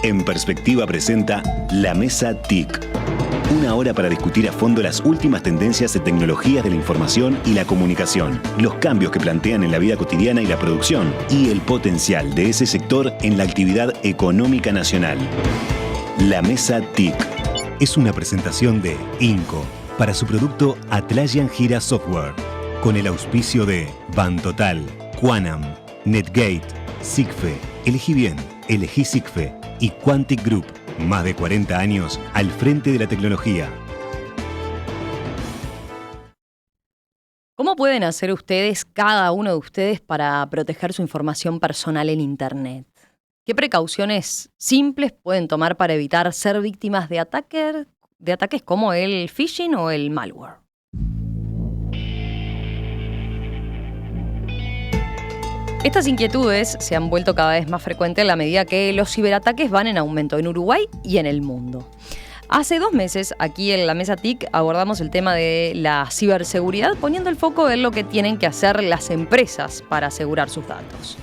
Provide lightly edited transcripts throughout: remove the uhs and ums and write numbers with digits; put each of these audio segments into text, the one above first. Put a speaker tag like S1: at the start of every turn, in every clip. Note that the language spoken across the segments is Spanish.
S1: En Perspectiva presenta La Mesa TIC. Una hora para discutir a fondo las últimas tendencias de tecnologías de la información y la comunicación, los cambios que plantean en la vida cotidiana y la producción, y el potencial de ese sector en la actividad económica nacional. La Mesa TIC es una presentación de INCO para su producto Atlassian Gira Software, con el auspicio de Bantotal, Quanam, Netgate, SIGFE, Elegí Bien, Elegí SIGFE y Quantic Group. Más de 40 años al frente de la tecnología.
S2: ¿Cómo pueden hacer ustedes, cada uno de ustedes, para proteger su información personal en Internet? ¿Qué precauciones simples pueden tomar para evitar ser víctimas de ataques como el phishing o el malware? Estas inquietudes se han vuelto cada vez más frecuentes en la medida que los ciberataques van en aumento en Uruguay y en el mundo. Hace 2 meses, aquí en la Mesa TIC, abordamos el tema de la ciberseguridad, poniendo el foco en lo que tienen que hacer las empresas para asegurar sus datos.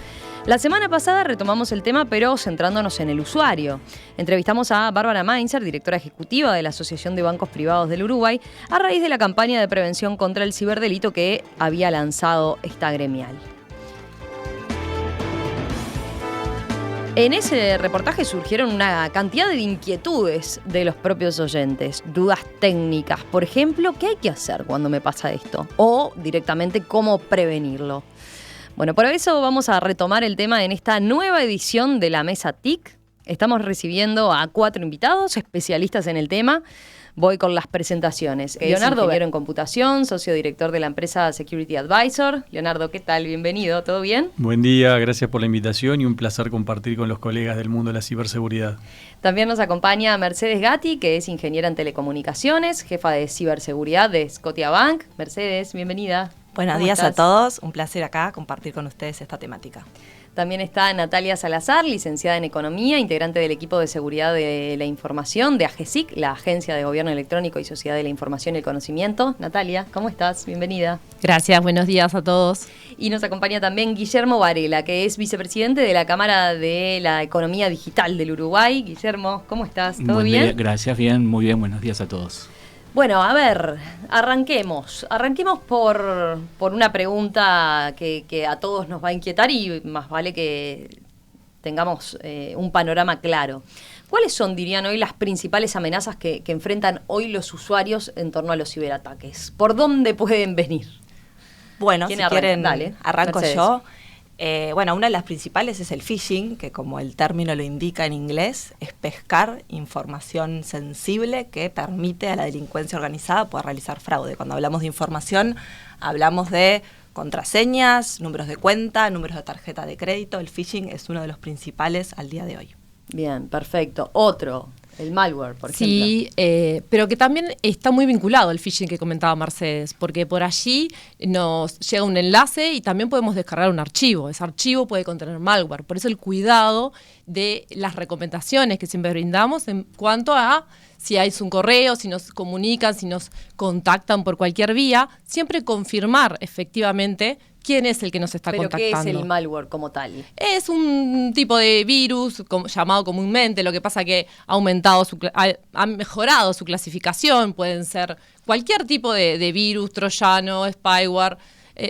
S2: La semana pasada retomamos el tema, pero centrándonos en el usuario. Entrevistamos a Bárbara Mainzer, directora ejecutiva de la Asociación de Bancos Privados del Uruguay, a raíz de la campaña de prevención contra el ciberdelito que había lanzado esta gremial. En ese reportaje surgieron una cantidad de inquietudes de los propios oyentes, dudas técnicas. Por ejemplo, ¿qué hay que hacer cuando me pasa esto? O directamente, ¿cómo prevenirlo? Bueno, por eso vamos a retomar el tema en esta nueva edición de la Mesa TIC. Estamos recibiendo a 4 invitados, especialistas en el tema. Voy con las presentaciones. Leonardo, ingeniero en computación, socio director de la empresa Security Advisor. Leonardo, ¿qué tal? Bienvenido, ¿todo bien?
S3: Buen día, gracias por la invitación y un placer compartir con los colegas del mundo de la ciberseguridad.
S2: También nos acompaña Mercedes Gatti, que es ingeniera en telecomunicaciones, jefa de ciberseguridad de Scotiabank. Mercedes, bienvenida.
S4: Buenos días a todos, un placer acá compartir con ustedes esta temática.
S2: También está Natalia Salazar, licenciada en Economía, integrante del equipo de seguridad de la información de AGESIC, la Agencia de Gobierno Electrónico y Sociedad de la Información y el Conocimiento. Natalia, ¿cómo estás? Bienvenida.
S5: Gracias, buenos días a todos.
S2: Y nos acompaña también Guillermo Varela, que es vicepresidente de la Cámara de la Economía Digital del Uruguay. Guillermo, ¿cómo estás? ¿Todo bien?
S6: Día, gracias, bien, muy bien, buenos días a todos.
S2: Bueno, a ver, arranquemos por una pregunta que a todos nos va a inquietar y más vale que tengamos un panorama claro. ¿Cuáles son, dirían hoy, las principales amenazas que enfrentan hoy los usuarios en torno a los ciberataques? ¿Por dónde pueden venir?
S4: Bueno, si quieren,
S2: dale,
S4: arranco
S2: Mercedes.
S4: yo. Una de las principales es el phishing, que como el término lo indica en inglés, es pescar información sensible que permite a la delincuencia organizada poder realizar fraude. Cuando hablamos de información, hablamos de contraseñas, números de cuenta, números de tarjeta de crédito. El phishing es uno de los principales al día de hoy.
S2: Bien, perfecto. Otro, el malware, por ejemplo.
S5: Sí, pero que también está muy vinculado al phishing que comentaba Mercedes, porque por allí nos llega un enlace y también podemos descargar un archivo. Ese archivo puede contener malware. Por eso el cuidado de las recomendaciones que siempre brindamos en cuanto a si hay un correo, si nos comunican, si nos contactan por cualquier vía, siempre confirmar efectivamente quién es el que nos está contactando.
S2: ¿Pero qué es el malware como tal?
S5: Es un tipo de virus llamado comúnmente, lo que pasa que ha mejorado su clasificación, pueden ser cualquier tipo de virus, troyano, spyware.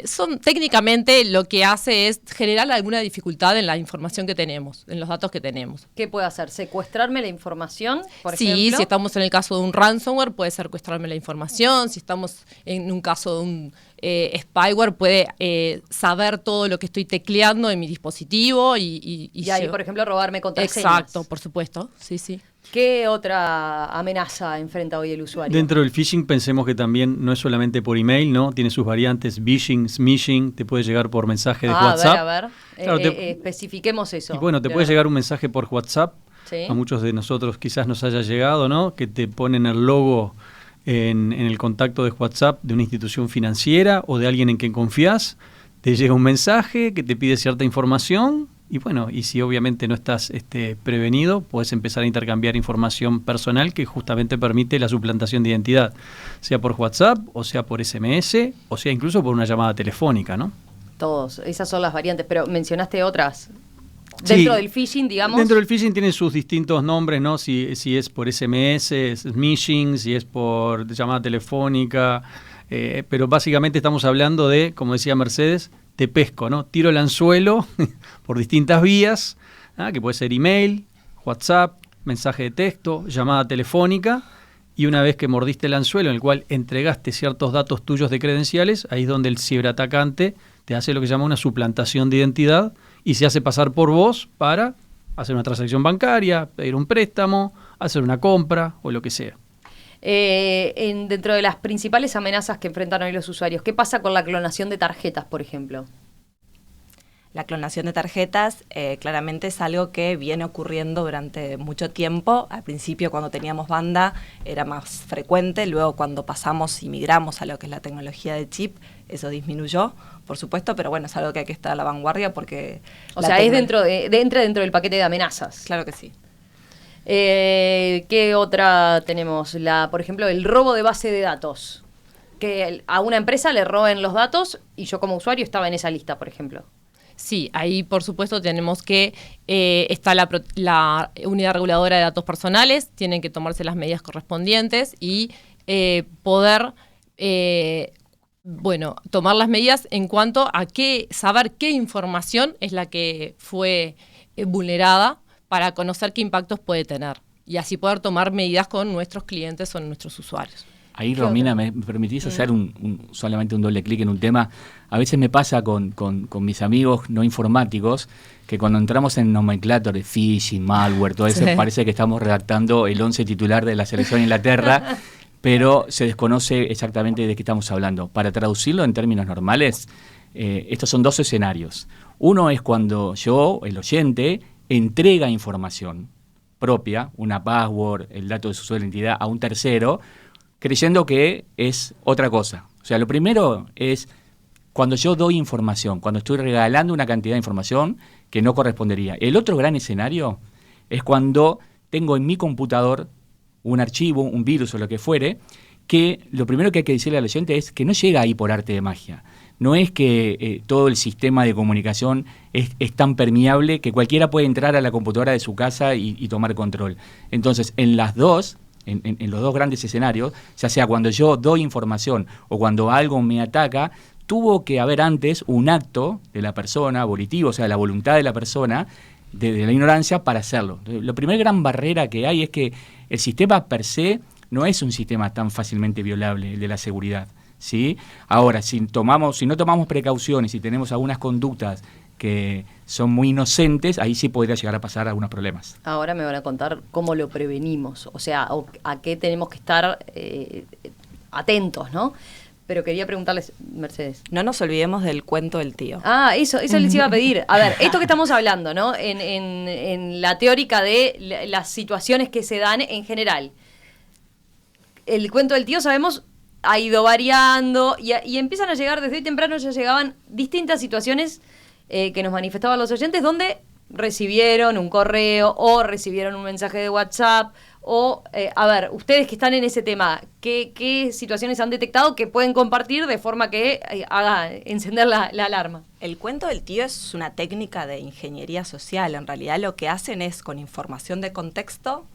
S5: Son técnicamente lo que hace es generar alguna dificultad en la información que tenemos, en los datos que tenemos.
S2: ¿Qué puede hacer? ¿Secuestrarme la información, por
S5: sí,
S2: ejemplo?
S5: Si estamos en el caso de un ransomware, puede secuestrarme la información. Si estamos en un caso de un spyware, puede saber todo lo que estoy tecleando en mi dispositivo y
S2: ahí, por ejemplo, robarme contraseñas.
S5: Exacto, por supuesto, sí.
S2: ¿Qué otra amenaza enfrenta hoy el usuario?
S3: Dentro del phishing pensemos que también no es solamente por email, ¿no? Tiene sus variantes, phishing, smishing, te puede llegar por mensaje de WhatsApp.
S2: A ver. Claro, especifiquemos eso.
S3: Y bueno, te puede llegar un mensaje por WhatsApp.
S2: Sí.
S3: A muchos de nosotros quizás nos haya llegado, ¿no? Que te ponen el logo en el contacto de WhatsApp de una institución financiera o de alguien en quien confías. Te llega un mensaje que te pide cierta información. Y bueno, y si obviamente no estás prevenido, puedes empezar a intercambiar información personal que justamente permite la suplantación de identidad, sea por WhatsApp, o sea por SMS, o sea incluso por una llamada telefónica, ¿no?
S2: Todos, esas son las variantes, pero mencionaste otras. Dentro
S3: Sí,
S2: del phishing, digamos.
S3: Dentro del phishing tiene sus distintos nombres, ¿no? Si es por SMS, es smishing, si es por llamada telefónica, pero básicamente estamos hablando de, como decía Mercedes, te pesco, ¿no? Tiro el anzuelo por distintas vías, que puede ser email, WhatsApp, mensaje de texto, llamada telefónica, y una vez que mordiste el anzuelo en el cual entregaste ciertos datos tuyos de credenciales, ahí es donde el ciberatacante te hace lo que se llama una suplantación de identidad y se hace pasar por vos para hacer una transacción bancaria, pedir un préstamo, hacer una compra o lo que sea.
S2: Dentro de las principales amenazas que enfrentan hoy los usuarios, ¿qué pasa con la clonación de tarjetas, por ejemplo?
S4: La clonación de tarjetas claramente es algo que viene ocurriendo durante mucho tiempo. Al principio, cuando teníamos banda, era más frecuente. Luego, cuando pasamos y migramos a lo que es la tecnología de chip, eso disminuyó, por supuesto, pero bueno, es algo que hay que estar a la vanguardia porque...
S2: O sea, entra dentro del paquete de amenazas.
S4: Claro que sí.
S2: ¿Qué otra tenemos? Por ejemplo, el robo de base de datos. Que a una empresa le roben los datos y yo como usuario estaba en esa lista, por ejemplo.
S5: Sí, ahí por supuesto tenemos que está la unidad reguladora de datos personales, tienen que tomarse las medidas correspondientes y poder tomar las medidas en cuanto a saber qué información es la que fue vulnerada para conocer qué impactos puede tener y así poder tomar medidas con nuestros clientes o nuestros usuarios.
S6: Ahí, Romina, ¿me permitís hacer solamente un doble clic en un tema? A veces me pasa con mis amigos no informáticos que cuando entramos en nomenclator de phishing, malware, todo eso, parece que estamos redactando el 11 titular de la selección de Inglaterra, pero se desconoce exactamente de qué estamos hablando. Para traducirlo en términos normales, estos son dos escenarios. Uno es cuando yo, el oyente, entrega información propia, una password, el dato de su usuario de identidad, a un tercero, creyendo que es otra cosa. O sea, lo primero es cuando yo doy información, cuando estoy regalando una cantidad de información que no correspondería. El otro gran escenario es cuando tengo en mi computador un archivo, un virus o lo que fuere, que lo primero que hay que decirle al oyente es que no llega ahí por arte de magia. No es que todo el sistema de comunicación es tan permeable que cualquiera puede entrar a la computadora de su casa y tomar control. Entonces, en los dos grandes escenarios, ya sea cuando yo doy información o cuando algo me ataca, tuvo que haber antes un acto de la persona, volitivo, o sea, la voluntad de la persona, de la ignorancia para hacerlo. Entonces, la primera gran barrera que hay es que el sistema per se no es un sistema tan fácilmente violable, el de la seguridad, ¿sí? Ahora, si no tomamos precauciones y tenemos algunas conductas que son muy inocentes, ahí sí podría llegar a pasar algunos problemas.
S2: Ahora me van a contar cómo lo prevenimos, o sea, a qué tenemos que estar atentos, ¿no? Pero quería preguntarles, Mercedes.
S4: No nos olvidemos del cuento del tío.
S2: Ah, eso les iba a pedir. A ver, esto que estamos hablando, ¿no? En la teórica de las situaciones que se dan en general. El cuento del tío, sabemos, ha ido variando y empiezan a llegar, desde hoy temprano ya llegaban distintas situaciones que nos manifestaban los oyentes, donde recibieron un correo o recibieron un mensaje de WhatsApp o, a ver, ustedes que están en ese tema, ¿qué situaciones han detectado que pueden compartir de forma que haga encender la alarma?
S4: El cuento del tío es una técnica de ingeniería social. En realidad lo que hacen es, con información de contexto,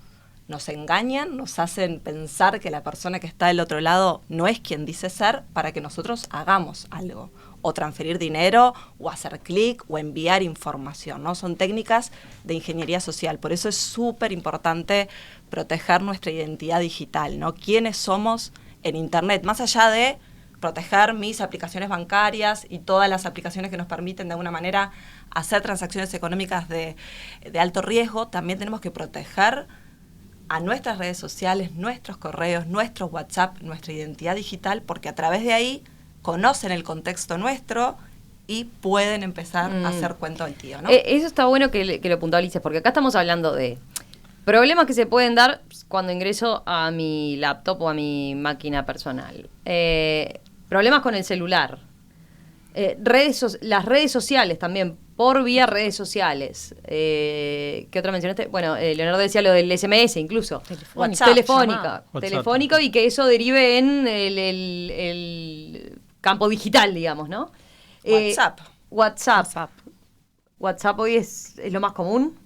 S4: nos engañan, nos hacen pensar que la persona que está del otro lado no es quien dice ser para que nosotros hagamos algo, o transferir dinero, o hacer clic, o enviar información, ¿no? Son técnicas de ingeniería social. Por eso es súper importante proteger nuestra identidad digital, ¿no? ¿Quiénes somos en Internet? Más allá de proteger mis aplicaciones bancarias y todas las aplicaciones que nos permiten de alguna manera hacer transacciones económicas de alto riesgo, también tenemos que proteger a nuestras redes sociales, nuestros correos, nuestros WhatsApp, nuestra identidad digital, porque a través de ahí conocen el contexto nuestro y pueden empezar a hacer cuento del tío, ¿no?
S2: Eso está bueno que lo puntualices, porque acá estamos hablando de problemas que se pueden dar cuando ingreso a mi laptop o a mi máquina personal. Problemas con el celular. Las redes sociales también, por vía redes sociales. ¿Qué otra mencionaste? Bueno, Leonardo decía lo del SMS incluso. Telefónico, y que eso derive en el campo digital, digamos, ¿no?
S4: WhatsApp.
S2: WhatsApp hoy es lo más común.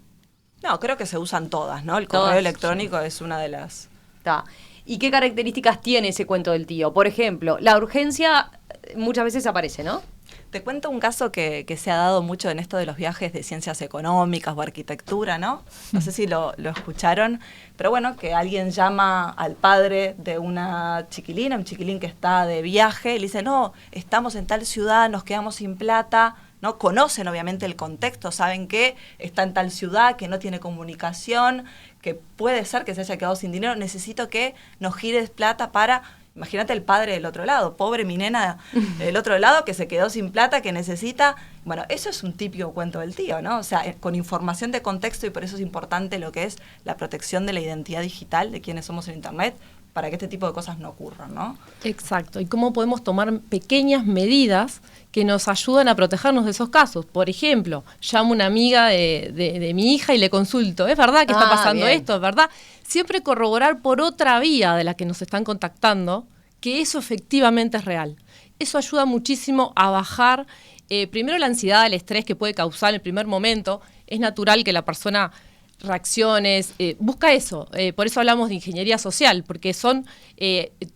S4: No, creo que se usan todas, ¿no? El
S2: Todas,
S4: correo electrónico es una de las...
S2: Está. ¿Y qué características tiene ese cuento del tío? Por ejemplo, la urgencia muchas veces aparece, ¿no?
S4: Te cuento un caso que se ha dado mucho en esto de los viajes de ciencias económicas o arquitectura, ¿no? No sé si lo escucharon, pero bueno, que alguien llama al padre de una chiquilina, un chiquilín que está de viaje, y le dice, no, estamos en tal ciudad, nos quedamos sin plata, ¿no? Conocen obviamente el contexto, saben que está en tal ciudad, que no tiene comunicación, que puede ser que se haya quedado sin dinero, necesito que nos gires plata para... Imagínate el padre del otro lado, pobre mi nena del otro lado que se quedó sin plata, que necesita... Bueno, eso es un típico cuento del tío, ¿no? O sea, con información de contexto, y por eso es importante lo que es la protección de la identidad digital de quienes somos en Internet, para que este tipo de cosas no ocurran, ¿no?
S5: Exacto. Y cómo podemos tomar pequeñas medidas que nos ayudan a protegernos de esos casos. Por ejemplo, llamo a una amiga de mi hija y le consulto, ¿es verdad que está pasando
S2: bien.
S5: esto? ¿Es verdad? Siempre corroborar por otra vía de la que nos están contactando que eso efectivamente es real. Eso ayuda muchísimo a bajar, primero la ansiedad, el estrés que puede causar en el primer momento. Es natural que la persona reacciones, busca eso. Por eso hablamos de ingeniería social, porque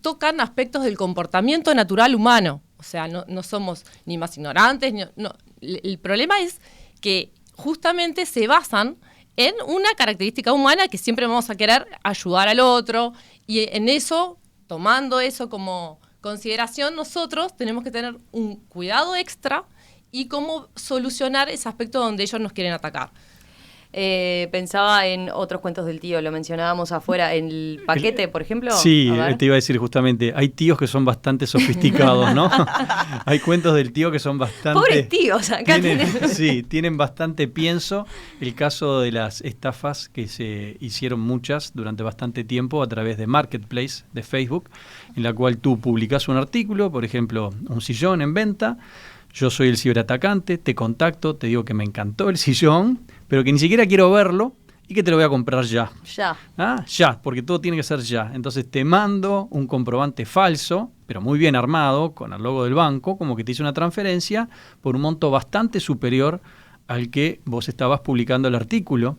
S5: tocan aspectos del comportamiento natural humano. O sea, no somos ni más ignorantes. El problema es que justamente se basan en una característica humana que siempre vamos a querer ayudar al otro, y en eso, tomando eso como consideración, nosotros tenemos que tener un cuidado extra y cómo solucionar ese aspecto donde ellos nos quieren atacar.
S2: Pensaba en otros cuentos del tío, lo mencionábamos afuera, en el paquete, por ejemplo.
S3: Sí, te iba a decir justamente, hay tíos que son bastante sofisticados, ¿no? Hay cuentos del tío que son bastante...
S2: Pobres tíos, acá
S3: tienen bastante pienso. El caso de las estafas que se hicieron muchas durante bastante tiempo a través de Marketplace, de Facebook, en la cual tú publicas un artículo, por ejemplo, un sillón en venta. Yo soy el ciberatacante, te contacto, te digo que me encantó el sillón, pero que ni siquiera quiero verlo y que te lo voy a comprar ya. Ya, porque todo tiene que ser ya. Entonces te mando un comprobante falso, pero muy bien armado, con el logo del banco, como que te hice una transferencia por un monto bastante superior al que vos estabas publicando el artículo.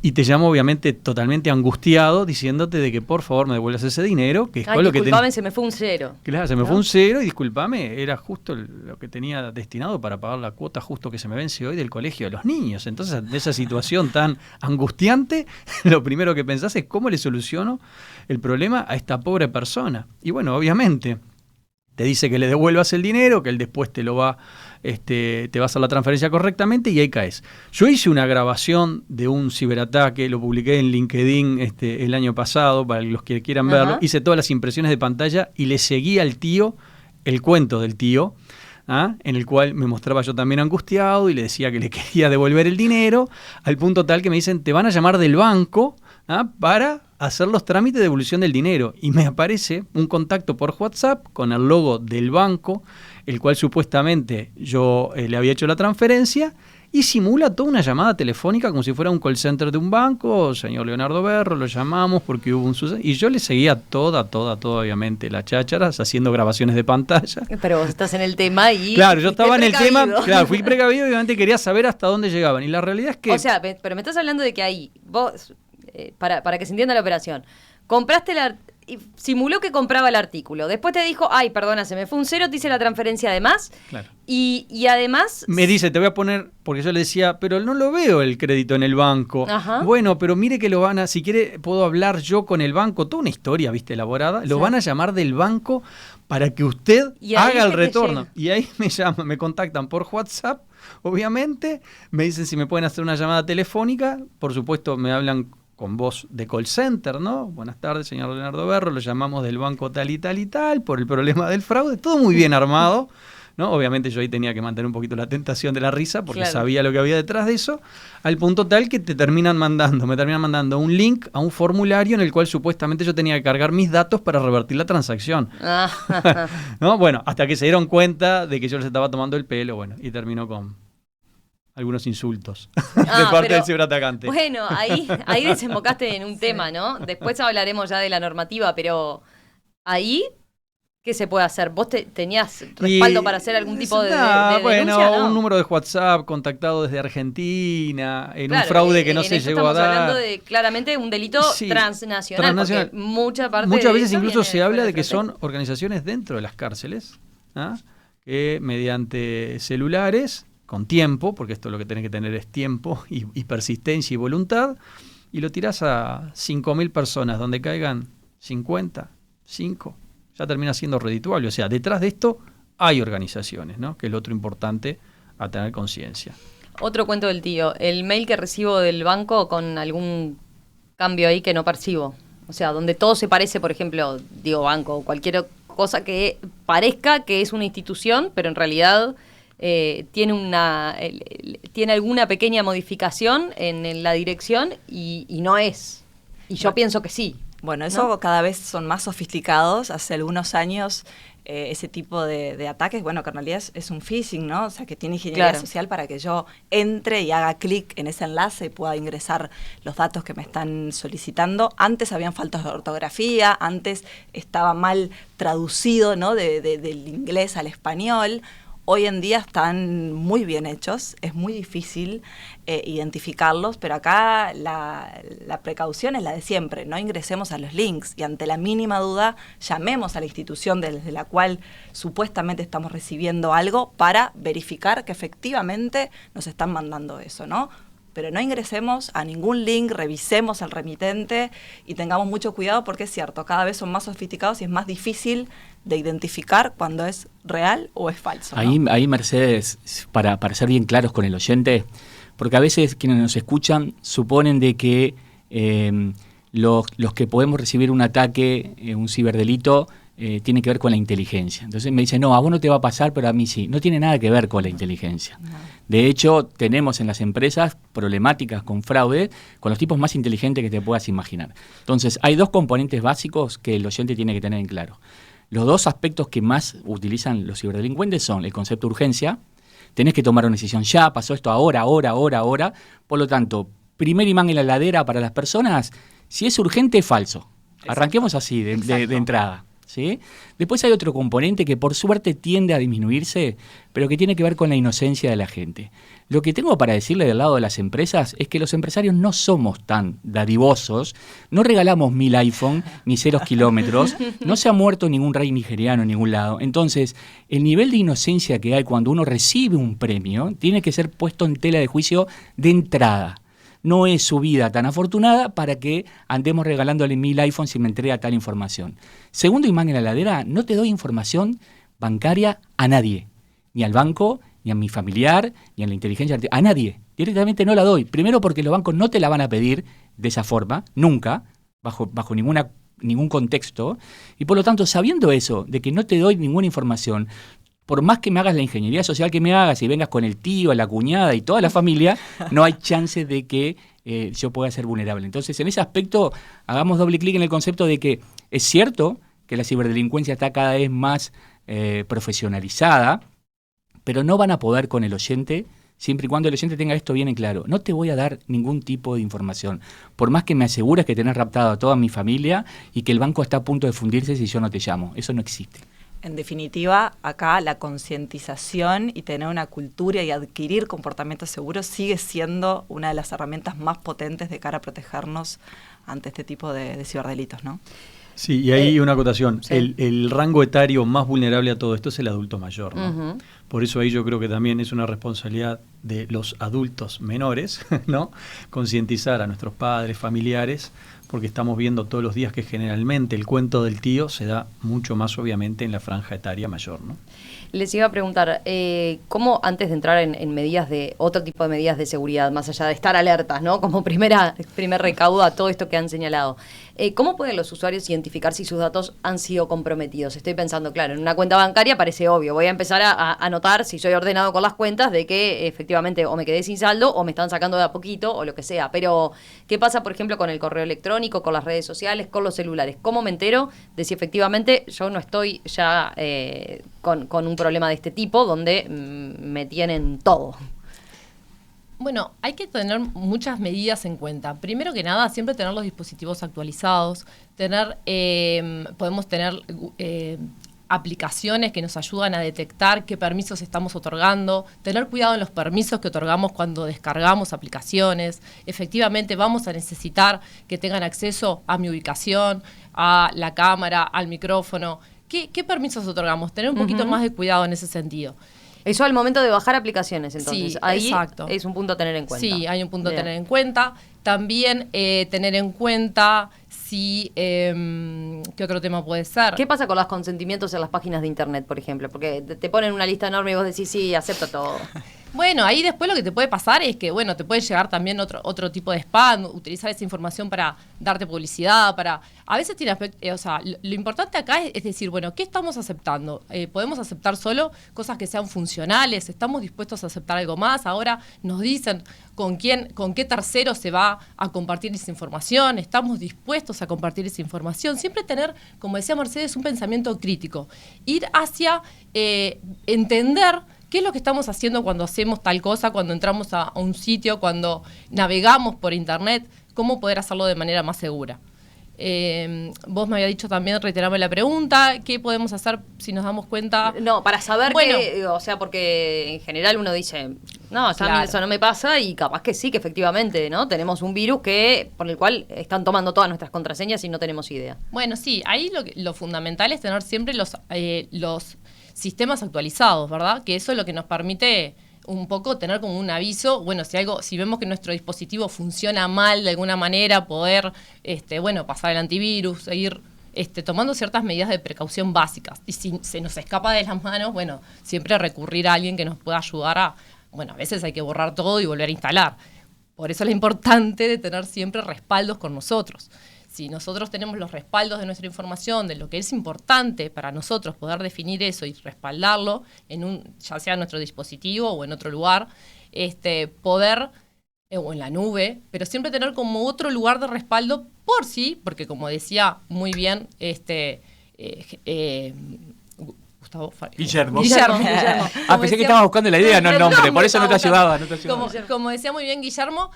S3: Y te llamo obviamente totalmente angustiado diciéndote de que por favor me devuelvas ese dinero, que es lo que
S2: disculpame, se me fue un cero.
S3: Claro, se me fue un cero y disculpame, era justo lo que tenía destinado para pagar la cuota justo que se me vence hoy del colegio de los niños. Entonces, de esa situación tan angustiante, lo primero que pensás es cómo le soluciono el problema a esta pobre persona. Y bueno, obviamente te dice que le devuelvas el dinero, que él después te va a hacer la transferencia correctamente, y ahí caes. Yo hice una grabación de un ciberataque, lo publiqué en LinkedIn el año pasado, para los que quieran verlo. Hice todas las impresiones de pantalla y le seguí al tío el cuento del tío, en el cual me mostraba yo también angustiado y le decía que le quería devolver el dinero, al punto tal que me dicen, te van a llamar del banco para hacer los trámites de devolución del dinero. Y me aparece un contacto por WhatsApp con el logo del banco, el cual supuestamente yo le había hecho la transferencia, y simula toda una llamada telefónica como si fuera un call center de un banco. Señor Leonardo Berro, lo llamamos porque hubo un suceso. Y yo le seguía toda, obviamente, las chácharas, haciendo grabaciones de pantalla.
S2: Pero vos estás en el tema y...
S3: Claro, yo estaba en el tema, fui precavido y obviamente quería saber hasta dónde llegaban. Y la realidad es que...
S2: O sea, pero me estás hablando de que ahí, vos, para que se entienda la operación, compraste simuló que compraba el artículo. Después te dijo, ay, perdona, se me fue un cero, te hice la transferencia además.
S3: Claro.
S2: Y además...
S3: Me dice, te voy a poner, porque yo le decía, pero no lo veo el crédito en el banco.
S2: Ajá.
S3: Bueno, pero mire que lo van a, si quiere, puedo hablar yo con el banco. Toda una historia, viste, elaborada. Lo van a llamar del banco para que usted haga el retorno. Y ahí me contactan por WhatsApp, obviamente. Me dicen si me pueden hacer una llamada telefónica. Por supuesto, me hablan con voz de call center, ¿no? Buenas tardes, señor Leonardo Berro, lo llamamos del banco tal y tal y tal, por el problema del fraude, todo muy bien armado, ¿no? Obviamente yo ahí tenía que mantener un poquito la tentación de la risa, porque sabía lo que había detrás de eso, al punto tal que me terminan mandando un link a un formulario en el cual supuestamente yo tenía que cargar mis datos para revertir la transacción. ¿No? Bueno, hasta que se dieron cuenta de que yo les estaba tomando el pelo, bueno, y terminó con algunos insultos de parte del ciberatacante.
S2: Bueno, ahí desembocaste en un tema, ¿no? Después hablaremos ya de la normativa, pero ahí, ¿qué se puede hacer? ¿Vos tenías respaldo para hacer algún tipo de
S3: bueno,
S2: denuncia? ¿No?
S3: Un número de WhatsApp contactado desde Argentina, en
S2: Claro,
S3: un fraude que no se
S2: esto
S3: llegó a dar.
S2: Estamos hablando de claramente un delito transnacional, porque muchas
S3: veces incluso se habla de que son organizaciones dentro de las cárceles, que mediante celulares, con tiempo, porque esto lo que tenés que tener es tiempo y persistencia y voluntad, y lo tirás a 5.000 personas, donde caigan 50, 5, ya termina siendo redituable. O sea, detrás de esto hay organizaciones, ¿no? Que es lo otro importante a tener conciencia.
S2: Otro cuento del tío, el mail que recibo del banco con algún cambio ahí que no percibo. O sea, donde todo se parece, por ejemplo, digo banco o cualquier cosa que parezca que es una institución, pero en realidad tiene alguna pequeña modificación en la dirección y no es. Y yo pienso que sí.
S4: Bueno, eso cada vez son más sofisticados. Hace algunos años ese tipo de ataques, bueno, que en realidad es un phishing, ¿no? O sea, que tiene ingeniería social para que yo entre y haga clic en ese enlace y pueda ingresar los datos que me están solicitando. Antes habían faltas de ortografía, antes estaba mal traducido, ¿no? Del inglés al español. Hoy en día están muy bien hechos, es muy difícil identificarlos, pero acá la precaución es la de siempre, no ingresemos a los links y ante la mínima duda llamemos a la institución desde la cual supuestamente estamos recibiendo algo para verificar que efectivamente nos están mandando eso, ¿no? Pero no ingresemos a ningún link, revisemos al remitente y tengamos mucho cuidado porque es cierto, cada vez son más sofisticados y es más difícil de identificar cuando es real o es falso, ¿no?
S6: Ahí Mercedes, para ser bien claros con el oyente, porque a veces quienes nos escuchan suponen de que los que podemos recibir un ataque, un ciberdelito, tiene que ver con la inteligencia. Entonces me dicen, no, a vos no te va a pasar, pero a mí sí. No tiene nada que ver con la inteligencia. No. De hecho, tenemos en las empresas problemáticas con fraude con los tipos más inteligentes que te puedas imaginar. Entonces, hay dos componentes básicos que el oyente tiene que tener en claro. Los dos aspectos que más utilizan los ciberdelincuentes son el concepto de urgencia. Tenés que tomar una decisión ya, pasó esto ahora. Por lo tanto, primer imán en la heladera para las personas, si es urgente, falso. Arranquemos así de entrada. ¿Sí? Después hay otro componente que por suerte tiende a disminuirse, pero que tiene que ver con la inocencia de la gente. Lo que tengo para decirle del lado de las empresas es que los empresarios no somos tan dadivosos, no regalamos 1000 iPhone ni 0 kilómetros, no se ha muerto ningún rey nigeriano en ningún lado. Entonces, el nivel de inocencia que hay cuando uno recibe un premio tiene que ser puesto en tela de juicio de entrada. No es su vida tan afortunada para que andemos regalándole 1000 iPhones si me entrega tal información. Segundo imán en la heladera, no te doy información bancaria a nadie. Ni al banco, ni a mi familiar, ni a la inteligencia artificial. A nadie. Directamente no la doy. Primero porque los bancos no te la van a pedir de esa forma, nunca, bajo ningún contexto. Y por lo tanto, sabiendo eso, de que no te doy ninguna información, por más que me hagas la ingeniería social que me hagas y vengas con el tío, la cuñada y toda la familia, no hay chance de que yo pueda ser vulnerable. Entonces, en ese aspecto, hagamos doble clic en el concepto de que es cierto que la ciberdelincuencia está cada vez más profesionalizada, pero no van a poder con el oyente, siempre y cuando el oyente tenga esto bien en claro. No te voy a dar ningún tipo de información, por más que me asegures que tenés raptado a toda mi familia y que el banco está a punto de fundirse si yo no te llamo. Eso no existe.
S4: En definitiva, acá la concientización y tener una cultura y adquirir comportamientos seguros sigue siendo una de las herramientas más potentes de cara a protegernos ante este tipo de ciberdelitos, ¿no?
S3: Sí, y ahí una acotación.
S2: Sí.
S3: El rango etario más vulnerable a todo esto es el adulto mayor, ¿no?
S2: Uh-huh.
S3: Por eso ahí yo creo que también es una responsabilidad de los adultos menores, ¿no? Concientizar a nuestros padres, familiares, porque estamos viendo todos los días que generalmente el cuento del tío se da mucho más obviamente en la franja etaria mayor, ¿no?
S2: Les iba a preguntar, ¿cómo antes de entrar en medidas de otro tipo de medidas de seguridad, más allá de estar alertas, ¿no? Como primer recaudo a todo esto que han señalado, ¿cómo pueden los usuarios identificar si sus datos han sido comprometidos? Estoy pensando, claro, en una cuenta bancaria parece obvio, voy a empezar a notar si soy ordenado con las cuentas de que efectivamente o me quedé sin saldo o me están sacando de a poquito o lo que sea, pero ¿qué pasa, por ejemplo, con el correo electrónico, con las redes sociales, con los celulares? ¿Cómo me entero de si efectivamente yo no estoy ya con un problema de este tipo donde me tienen todo?
S5: Bueno, hay que tener muchas medidas en cuenta. Primero que nada, siempre tener los dispositivos actualizados, podemos tener aplicaciones que nos ayudan a detectar qué permisos estamos otorgando, tener cuidado en los permisos que otorgamos cuando descargamos aplicaciones. Efectivamente vamos a necesitar que tengan acceso a mi ubicación, a la cámara, al micrófono. ¿Qué permisos otorgamos? Tener un poquito más de cuidado en ese sentido.
S2: Eso al momento de bajar aplicaciones, entonces.
S5: Sí,
S2: ahí
S5: exacto.
S2: Es un punto a tener en cuenta.
S5: Sí, hay un punto
S2: Bien.
S5: a tener en cuenta. También tener en cuenta si... ¿qué otro tema puede ser?
S2: ¿Qué pasa con los consentimientos en las páginas de internet, por ejemplo? Porque te ponen una lista enorme y vos decís, sí, acepto todo.
S5: Bueno, ahí después lo que te puede pasar es que, bueno, te puede llegar también otro tipo de spam, utilizar esa información para darte publicidad, para... A veces tiene aspecto, o sea, lo importante acá es decir, bueno, ¿qué estamos aceptando? ¿Podemos aceptar solo cosas que sean funcionales? ¿Estamos dispuestos a aceptar algo más? Ahora nos dicen con qué tercero se va a compartir esa información, ¿estamos dispuestos a compartir esa información? Siempre tener, como decía Mercedes, un pensamiento crítico. Ir hacia entender qué es lo que estamos haciendo cuando hacemos tal cosa, cuando entramos a un sitio, cuando navegamos por internet, cómo poder hacerlo de manera más segura. Vos me había dicho también, reiterame la pregunta, ¿qué podemos hacer si nos damos cuenta?
S2: No, para saber
S5: Bueno.
S2: que, o sea, porque en general uno dice, no, a mí
S5: Claro.
S2: eso no me pasa, y capaz que sí, que efectivamente, ¿no? Tenemos un virus por el cual están tomando todas nuestras contraseñas y no tenemos idea.
S5: Bueno, sí, ahí lo fundamental es tener siempre los sistemas actualizados, ¿verdad? Que eso es lo que nos permite un poco tener como un aviso, bueno, si vemos que nuestro dispositivo funciona mal de alguna manera, poder, pasar el antivirus, seguir tomando ciertas medidas de precaución básicas. Y si se nos escapa de las manos, bueno, siempre recurrir a alguien que nos pueda ayudar a veces hay que borrar todo y volver a instalar. Por eso es lo importante de tener siempre respaldos con nosotros. Si nosotros tenemos los respaldos de nuestra información, de lo que es importante para nosotros poder definir eso y respaldarlo ya sea en nuestro dispositivo o en otro lugar, poder, o en la nube, pero siempre tener como otro lugar de respaldo porque como decía muy bien Gustavo
S6: Guillermo.
S5: Como
S6: Pensé que
S5: decía-
S6: estabas buscando la idea, no el nombre, por eso no te ayudaba.
S5: Como decía muy bien Guillermo,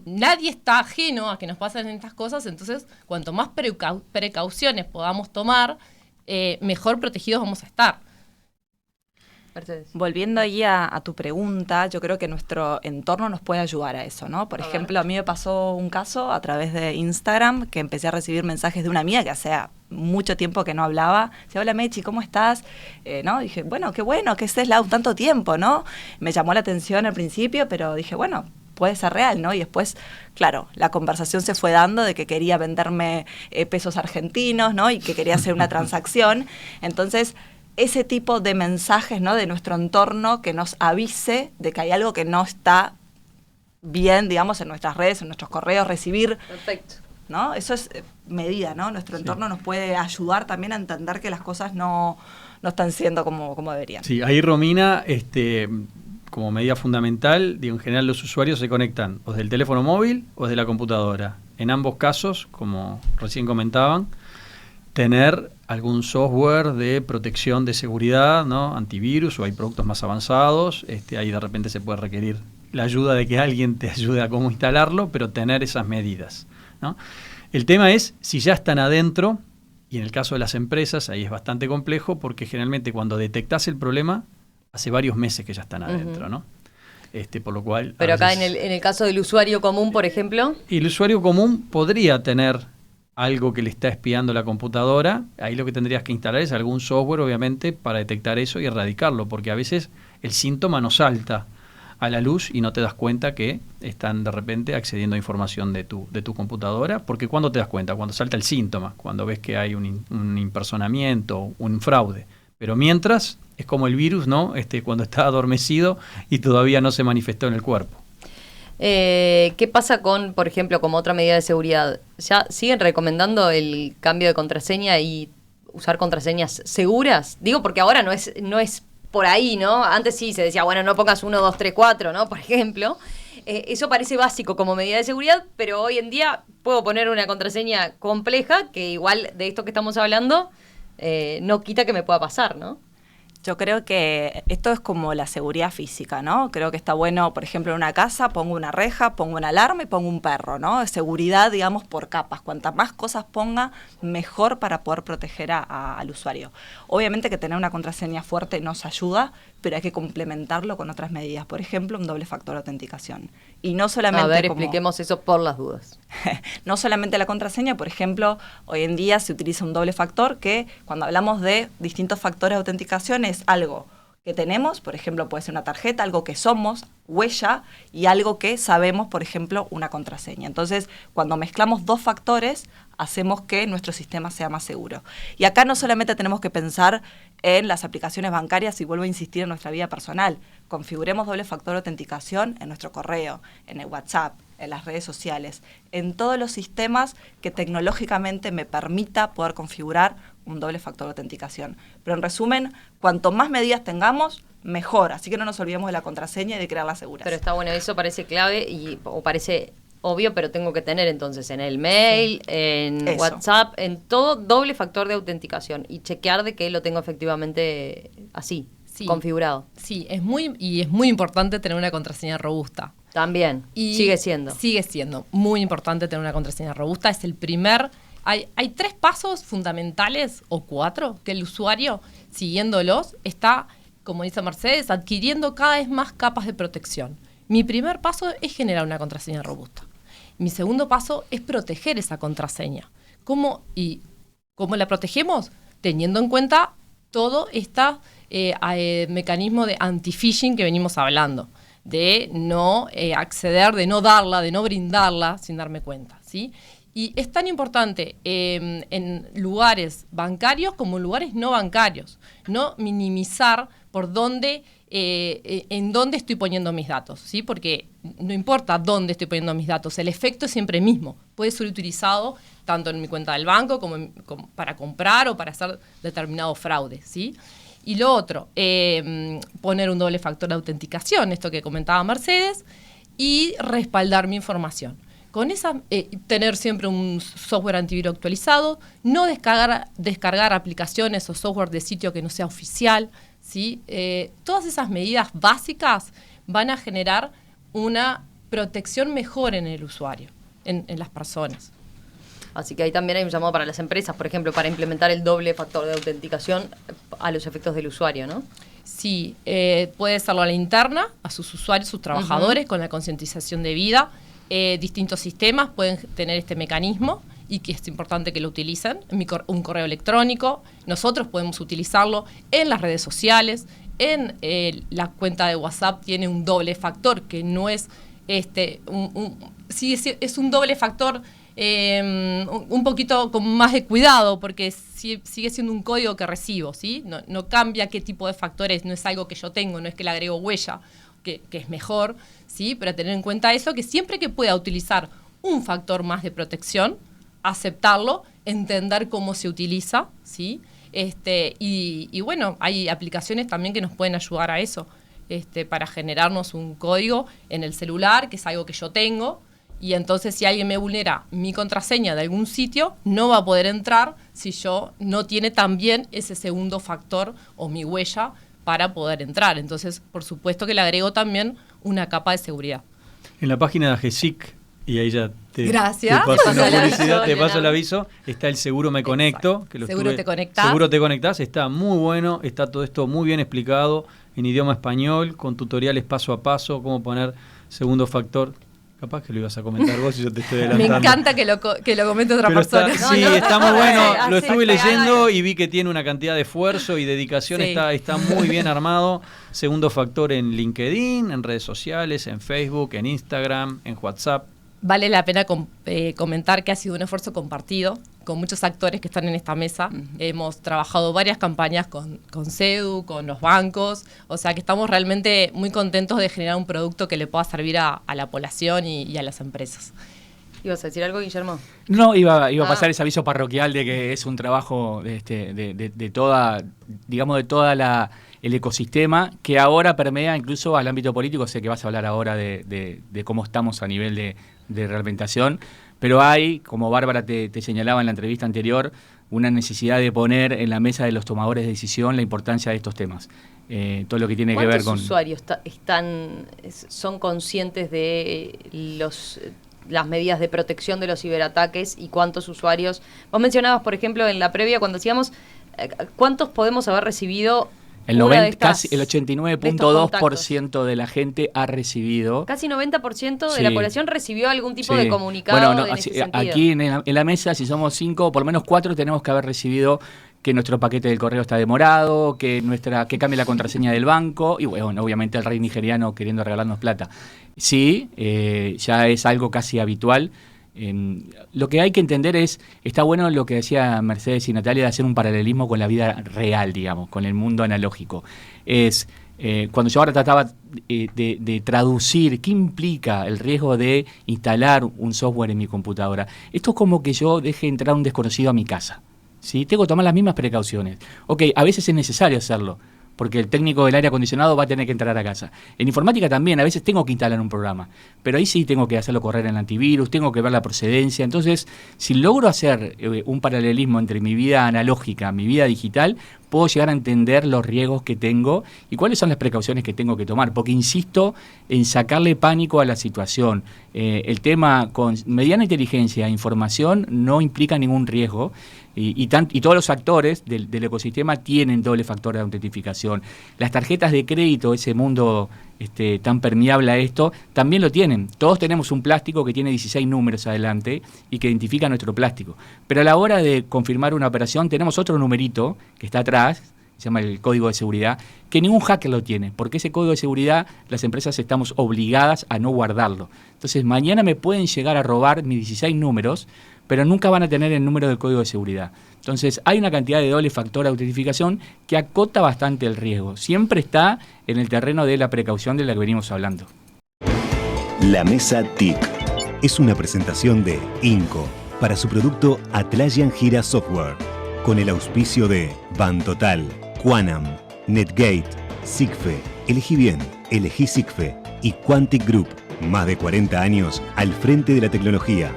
S5: nadie está ajeno a que nos pasen estas cosas, entonces cuanto más precauciones podamos tomar, mejor protegidos vamos a estar.
S2: Mercedes.
S4: Volviendo ahí a tu pregunta, yo creo que nuestro entorno nos puede ayudar a eso, ¿no? Por ejemplo, a mí me pasó un caso a través de Instagram que empecé a recibir mensajes de una amiga que hacía mucho tiempo que no hablaba. Decía, hola Mechi, ¿cómo estás? ¿No? Dije, bueno, ¿qué es Lau tanto tiempo, no? Me llamó la atención al principio, pero dije, bueno, puede ser real, ¿no? Y después, claro, la conversación se fue dando de que quería venderme pesos argentinos, ¿no? Y que quería hacer una transacción. Entonces, ese tipo de mensajes, ¿no? De nuestro entorno que nos avise de que hay algo que no está bien, digamos, en nuestras redes, en nuestros correos, recibir,
S2: Perfecto.
S4: ¿no? Eso es medida, ¿no? Nuestro entorno nos puede ayudar también a entender que las cosas no están siendo como deberían.
S3: Sí, ahí Romina, como medida fundamental, digo, en general los usuarios se conectan o desde el teléfono móvil o desde la computadora. En ambos casos, como recién comentaban, tener algún software de protección de seguridad, ¿no? Antivirus, o hay productos más avanzados, ahí de repente se puede requerir la ayuda de que alguien te ayude a cómo instalarlo, pero tener esas medidas, ¿no? El tema es si ya están adentro, y en el caso de las empresas ahí es bastante complejo, porque generalmente cuando detectás el problema, hace varios meses que ya están adentro, ¿no? Por lo cual...
S2: Pero acá
S3: veces-
S2: en el caso del usuario común, por ejemplo,
S3: Y el usuario común podría tener algo que le está espiando la computadora. Ahí lo que tendrías que instalar es algún software, obviamente, para detectar eso y erradicarlo, porque a veces el síntoma no salta a la luz y no te das cuenta que están de repente accediendo a información de tu computadora, porque ¿cuándo te das cuenta? Cuando salta el síntoma, cuando ves que hay un impersonamiento, un fraude. Pero mientras, es como el virus, ¿no? Cuando está adormecido y todavía no se manifestó en el cuerpo.
S2: ¿qué pasa con, por ejemplo, como otra medida de seguridad? ¿Ya siguen recomendando el cambio de contraseña y usar contraseñas seguras? Digo, porque ahora no es por ahí, ¿no? Antes sí se decía, bueno, no pongas 1, 2, 3, 4, ¿no? Por ejemplo. Eso parece básico como medida de seguridad, pero hoy en día puedo poner una contraseña compleja que igual de esto que estamos hablando no quita que me pueda pasar, ¿no?
S4: Yo creo que esto es como la seguridad física, ¿no? Creo que está bueno, por ejemplo, en una casa pongo una reja, pongo una alarma y pongo un perro, ¿no? Seguridad, digamos, por capas. Cuantas más cosas ponga, mejor para poder proteger al usuario. Obviamente que tener una contraseña fuerte nos ayuda, pero hay que complementarlo con otras medidas. Por ejemplo, un doble factor de autenticación. Y no solamente
S2: A ver, expliquemos eso por las dudas.
S4: No solamente la contraseña, por ejemplo, hoy en día se utiliza un doble factor que cuando hablamos de distintos factores de autenticación es algo que tenemos, por ejemplo, puede ser una tarjeta, algo que somos, huella, y algo que sabemos, por ejemplo, una contraseña. Entonces, cuando mezclamos dos factores, hacemos que nuestro sistema sea más seguro. Y acá no solamente tenemos que pensar en las aplicaciones bancarias, y vuelvo a insistir en nuestra vida personal. Configuremos doble factor de autenticación en nuestro correo, en el WhatsApp, en las redes sociales, en todos los sistemas que tecnológicamente me permita poder configurar un doble factor de autenticación. Pero en resumen, cuanto más medidas tengamos, mejor. Así que no nos olvidemos de la contraseña y de crearlas seguras.
S2: Pero está bueno, eso parece clave o parece obvio, pero tengo que tener entonces en el mail, en
S4: Eso.
S2: WhatsApp, en todo doble factor de autenticación y chequear de que lo tengo efectivamente así, configurado.
S5: Sí, es muy importante tener una contraseña robusta.
S2: También,
S5: Y
S2: sigue siendo.
S5: Sigue siendo muy importante tener una contraseña robusta. Es el primer... Hay 3 pasos fundamentales, o 4, que el usuario, siguiéndolos, está, como dice Mercedes, adquiriendo cada vez más capas de protección. Mi primer paso es generar una contraseña robusta. Mi segundo paso es proteger esa contraseña. ¿Cómo la protegemos? Teniendo en cuenta todo este mecanismo de anti-phishing que venimos hablando, de no acceder, de no darla, de no brindarla sin darme cuenta, ¿sí? Y es tan importante en lugares bancarios como en lugares no bancarios, no minimizar por dónde, en dónde estoy poniendo mis datos, ¿sí? Porque no importa dónde estoy poniendo mis datos, el efecto es siempre el mismo. Puede ser utilizado tanto en mi cuenta del banco como para comprar o para hacer determinado fraude, ¿sí? Y lo otro, poner un doble factor de autenticación, esto que comentaba Mercedes, y respaldar mi información. Con esa, tener siempre un software antivirus actualizado, no descargar aplicaciones o software de sitio que no sea oficial, ¿sí? Todas esas medidas básicas van a generar una protección mejor en el usuario, en las personas.
S2: Así que ahí también hay un llamado para las empresas, por ejemplo, para implementar el doble factor de autenticación a los efectos del usuario, ¿no?
S5: Sí, puede serlo a la interna, a sus usuarios, sus trabajadores, con la concientización debida. Distintos sistemas pueden tener este mecanismo y que es importante que lo utilicen. Un correo electrónico, nosotros podemos utilizarlo en las redes sociales, en la cuenta de WhatsApp tiene un doble factor que no es es un doble factor un poquito con más de cuidado porque sigue siendo un código que recibo, ¿sí? No cambia qué tipo de factores, no es algo que yo tengo, no es que le agrego huella, que es mejor, ¿sí? Pero tener en cuenta eso, que siempre que pueda utilizar un factor más de protección, aceptarlo, entender cómo se utiliza, ¿sí? Y bueno, hay aplicaciones también que nos pueden ayudar a eso, para generarnos un código en el celular, que es algo que yo tengo, y entonces si alguien me vulnera mi contraseña de algún sitio, no va a poder entrar si yo no tiene también ese segundo factor o mi huella para poder entrar. Entonces, por supuesto que le agrego también una capa de seguridad.
S3: En la página de AGESIC, y ahí ya te paso el aviso, está el Seguro Me Conecto. Que
S5: Seguro Te Conectás.
S3: Seguro Te Conectás, está muy bueno, está todo esto muy bien explicado en idioma español, con tutoriales paso a paso, cómo poner segundo factor. Capaz que lo ibas a comentar vos y yo te estoy adelantando.
S5: Me encanta que lo comente otra persona.
S3: Está muy bueno. Lo estuve leyendo y vi que tiene una cantidad de esfuerzo y dedicación.
S5: Sí.
S3: Está muy bien armado. Segundo factor en LinkedIn, en redes sociales, en Facebook, en Instagram, en WhatsApp.
S5: Vale la pena comentar que ha sido un esfuerzo compartido con muchos actores que están en esta mesa. Hemos trabajado varias campañas con CEDU, con los bancos, o sea que estamos realmente muy contentos de generar un producto que le pueda servir a la población y a las empresas.
S2: ¿Ibas a decir algo, Guillermo?
S6: No, iba a pasar ese aviso parroquial de que es un trabajo de toda, digamos, de toda el ecosistema que ahora permea incluso al ámbito político. Sé que vas a hablar ahora de cómo estamos a nivel de reglamentación, Pero hay, como Bárbara te señalaba en la entrevista anterior, una necesidad de poner en la mesa de los tomadores de decisión la importancia de estos temas. Todo lo que tiene que ver con...
S2: ¿Cuántos usuarios son conscientes de las medidas de protección de los ciberataques y cuántos usuarios? Vos mencionabas, por ejemplo, en la previa cuando decíamos cuántos podemos haber recibido.
S6: Casi el 89.2% de la gente ha recibido.
S2: Casi 90% de la población recibió algún tipo de comunicado en ese sentido.
S6: Aquí en la mesa, si somos 5, por lo menos 4 tenemos que haber recibido que nuestro paquete del correo está demorado, que cambie la contraseña del banco, y bueno, obviamente el rey nigeriano queriendo regalarnos plata. Sí, ya es algo casi habitual. Lo que hay que entender está bueno lo que decía Mercedes y Natalia, de hacer un paralelismo con la vida real, digamos, con el mundo analógico. Cuando yo ahora trataba de traducir qué implica el riesgo de instalar un software en mi computadora, esto es como que yo deje entrar un desconocido a mi casa, ¿sí? Tengo que tomar las mismas precauciones. Ok, a veces es necesario hacerlo, porque el técnico del aire acondicionado va a tener que entrar a casa. En informática también, a veces tengo que instalar un programa, pero ahí sí tengo que hacerlo correr en el antivirus, tengo que ver la procedencia. Entonces, si logro hacer un paralelismo entre mi vida analógica, mi vida digital, puedo llegar a entender los riesgos que tengo y cuáles son las precauciones que tengo que tomar, porque insisto en sacarle pánico a la situación. El tema con mediana inteligencia e información no implica ningún riesgo, y todos los actores del ecosistema tienen doble factor de autentificación. Las tarjetas de crédito, ese mundo tan permeable a esto, también lo tienen. Todos tenemos un plástico que tiene 16 números adelante y que identifica nuestro plástico. Pero a la hora de confirmar una operación tenemos otro numerito que está atrás, se llama el código de seguridad, que ningún hacker lo tiene, porque ese código de seguridad las empresas estamos obligadas a no guardarlo. Entonces mañana me pueden llegar a robar mis 16 números, pero nunca van a tener el número del código de seguridad. Entonces hay una cantidad de doble factor de autentificación que acota bastante el riesgo. Siempre está en el terreno de la precaución de la que venimos hablando.
S1: La Mesa TIC es una presentación de INCO para su producto Atlassian Gira Software, con el auspicio de Bantotal, Quanam, Netgate, Sigfe, Elegí Bien, Elegí Sigfe y Quantic Group. Más de 40 años al frente de la tecnología.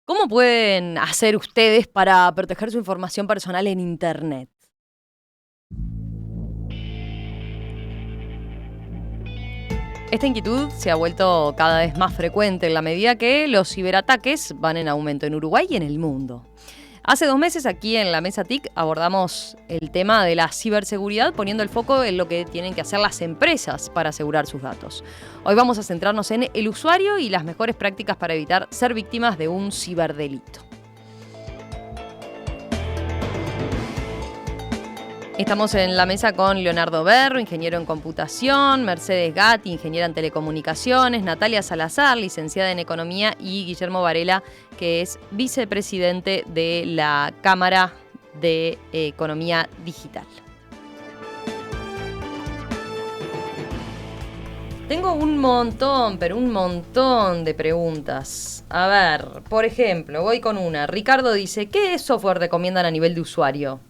S2: ¿Cómo pueden hacer ustedes para proteger su información personal en Internet? Esta inquietud se ha vuelto cada vez más frecuente en la medida que los ciberataques van en aumento en Uruguay y en el mundo. Hace 2 meses aquí en la Mesa TIC abordamos el tema de la ciberseguridad, poniendo el foco en lo que tienen que hacer las empresas para asegurar sus datos. Hoy vamos a centrarnos en el usuario y las mejores prácticas para evitar ser víctimas de un ciberdelito. Estamos en la mesa con Leonardo Berro, ingeniero en computación, Mercedes Gatti, ingeniera en telecomunicaciones, Natalia Salazar, licenciada en economía, y Guillermo Varela, que es vicepresidente de la Cámara de Economía Digital. Tengo un montón de preguntas. A ver, por ejemplo, voy con una. Ricardo dice, ¿qué software recomiendan a nivel de usuario?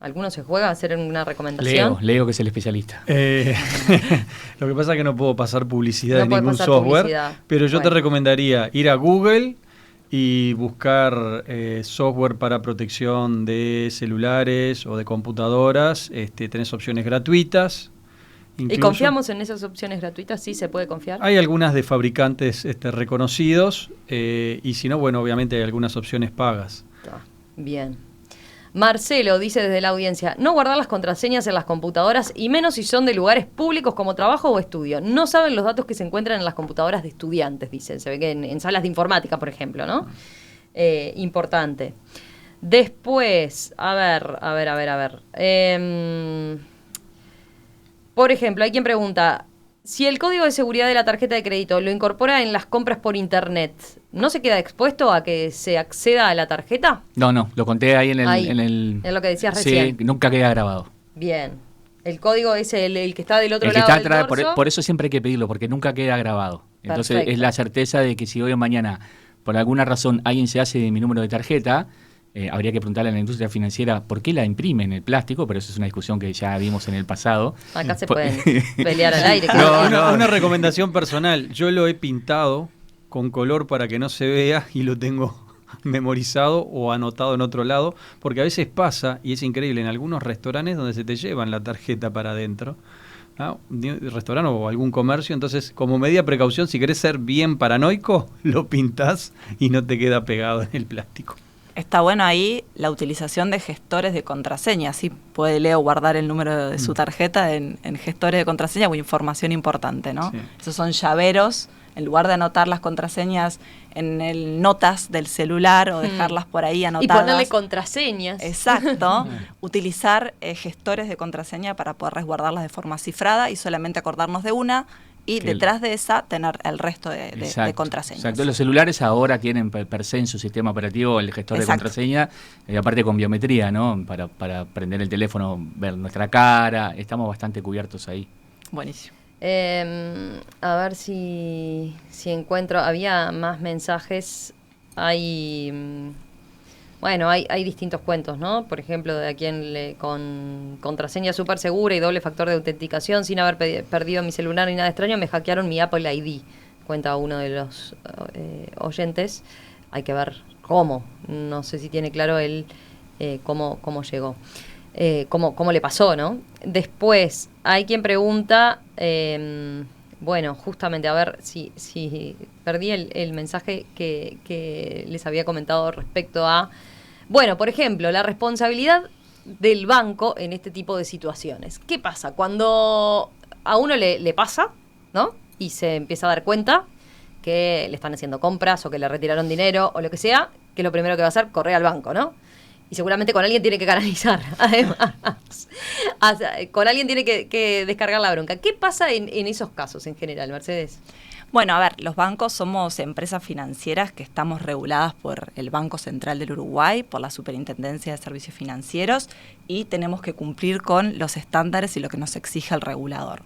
S2: ¿Alguno se juega a hacer una recomendación?
S6: Leo, que es el especialista.
S3: Lo que pasa es que no puedo pasar publicidad de ningún software, pero yo te recomendaría ir a Google y buscar software para protección de celulares o de computadoras. Tenés opciones gratuitas. Incluso.
S2: ¿Y confiamos en esas opciones gratuitas? ¿Sí se puede confiar?
S3: Hay algunas de fabricantes reconocidos y si no, bueno, obviamente hay algunas opciones pagas.
S2: Bien. Marcelo dice desde la audiencia, no guardar las contraseñas en las computadoras y menos si son de lugares públicos como trabajo o estudio. No saben los datos que se encuentran en las computadoras de estudiantes, dicen. Se ve que en salas de informática, por ejemplo, ¿no? Importante. Después, a ver. Por ejemplo, hay quien pregunta, si el código de seguridad de la tarjeta de crédito lo incorpora en las compras por internet, ¿no se queda expuesto a que se acceda a la tarjeta?
S6: No, lo conté ahí en el...
S2: Es lo que decías recién.
S6: Sí, nunca queda grabado.
S2: Bien. El código es el que está del otro lado del torso.
S6: Por eso siempre hay que pedirlo, porque nunca queda grabado. Entonces es la certeza de que si hoy o mañana, por alguna razón, alguien se hace de mi número de tarjeta, Habría que preguntarle a la industria financiera por qué la imprimen el plástico, pero eso es una discusión que ya vimos en el pasado.
S2: Acá se pueden pelear al aire.
S3: Una recomendación personal. Yo lo he pintado con color para que no se vea y lo tengo memorizado o anotado en otro lado, porque a veces pasa, y es increíble, en algunos restaurantes donde se te llevan la tarjeta para adentro, ¿no? Restaurante o algún comercio, entonces como medida de precaución, si querés ser bien paranoico, lo pintás y no te queda pegado en el plástico.
S4: Está bueno ahí la utilización de gestores de contraseña. Así puede Leo guardar el número de su tarjeta en gestores de contraseña o información importante, ¿no? Sí. Esos son llaveros. En lugar de anotar las contraseñas en el notas del celular o dejarlas por ahí anotadas.
S2: Y ponerle contraseñas.
S4: Exacto. Utilizar gestores de contraseña para poder resguardarlas de forma cifrada y solamente acordarnos de una. Y detrás de esa tener el resto de contraseñas.
S6: Exacto, los celulares ahora tienen per se en su sistema operativo el gestor de contraseña, aparte con biometría, ¿no? Para prender el teléfono, ver nuestra cara, estamos bastante cubiertos ahí.
S4: Buenísimo.
S2: A ver si encuentro, había más mensajes, hay distintos cuentos, ¿no? Por ejemplo, de a quien con contraseña súper segura y doble factor de autenticación, sin haber perdido mi celular ni nada extraño, me hackearon mi Apple ID, cuenta uno de los oyentes. Hay que ver cómo, no sé si tiene claro él cómo llegó, cómo le pasó, ¿no? Después, hay quien pregunta, justamente, a ver si perdí el mensaje que les había comentado respecto a... Bueno, por ejemplo, la responsabilidad del banco en este tipo de situaciones. ¿Qué pasa? Cuando a uno le pasa, ¿no? Y se empieza a dar cuenta que le están haciendo compras o que le retiraron dinero o lo que sea, que lo primero que va a hacer, correr al banco, ¿no? Y seguramente con alguien tiene que canalizar, además. O sea, con alguien tiene que descargar la bronca. ¿Qué pasa en esos casos en general, Mercedes?
S4: Bueno, a ver, los bancos somos empresas financieras que estamos reguladas por el Banco Central del Uruguay, por la Superintendencia de Servicios Financieros, y tenemos que cumplir con los estándares y lo que nos exige el regulador.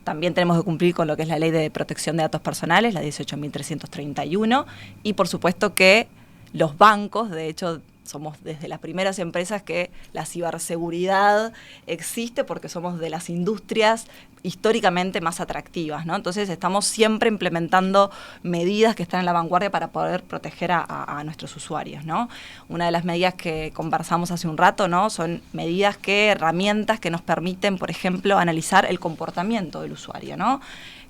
S4: También tenemos que cumplir con lo que es la Ley de Protección de Datos Personales, la 18.331, y por supuesto que los bancos, de hecho, somos desde las primeras empresas que la ciberseguridad existe porque somos de las industrias históricamente más atractivas, ¿no? Entonces estamos siempre implementando medidas que están en la vanguardia para poder proteger a nuestros usuarios, ¿no? Una de las medidas que conversamos hace un rato, ¿no? Son herramientas que nos permiten, por ejemplo, analizar el comportamiento del usuario, ¿no?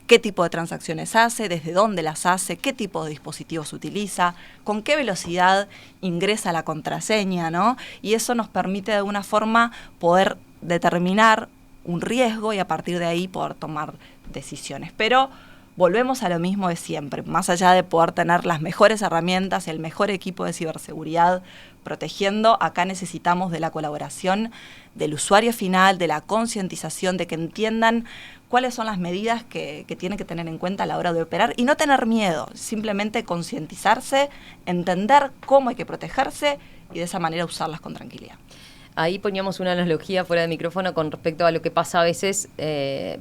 S4: Qué tipo de transacciones hace, desde dónde las hace, qué tipo de dispositivos utiliza, con qué velocidad ingresa la contraseña, ¿no? Y eso nos permite de alguna forma poder determinar un riesgo y a partir de ahí poder tomar decisiones. Pero volvemos a lo mismo de siempre, más allá de poder tener las mejores herramientas, el mejor equipo de ciberseguridad protegiendo, acá necesitamos de la colaboración del usuario final, de la concientización, de que entiendan cuáles son las medidas que tienen que tener en cuenta a la hora de operar y no tener miedo, simplemente concientizarse, entender cómo hay que protegerse y de esa manera usarlas con tranquilidad.
S2: Ahí poníamos una analogía fuera de micrófono con respecto a lo que pasa a veces,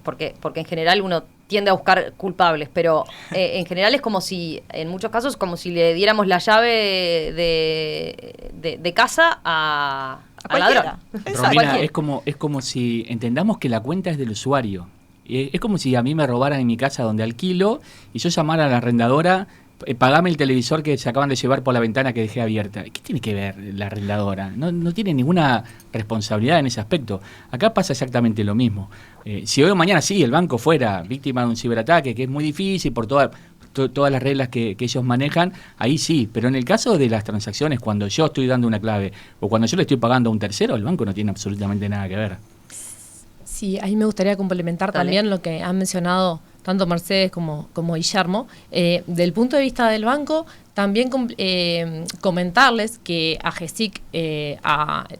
S2: porque en general uno tiende a buscar culpables, pero en general es como si, en muchos casos, como si le diéramos la llave de casa a ladrón.
S6: Romina, es como si entendamos que la cuenta es del usuario. Es como si a mí me robaran en mi casa donde alquilo y yo llamara a la arrendadora, pagame el televisor que se acaban de llevar por la ventana que dejé abierta. ¿Qué tiene que ver la arrendadora? No tiene ninguna responsabilidad en ese aspecto. Acá pasa exactamente lo mismo. Si hoy o mañana sí el banco fuera víctima de un ciberataque, que es muy difícil por todas las reglas que ellos manejan, ahí sí. Pero en el caso de las transacciones, cuando yo estoy dando una clave o cuando yo le estoy pagando a un tercero, el banco no tiene absolutamente nada que ver.
S5: Sí, ahí me gustaría complementar también lo que han mencionado tanto Mercedes como Guillermo. Del punto de vista del banco, también comentarles que AGESIC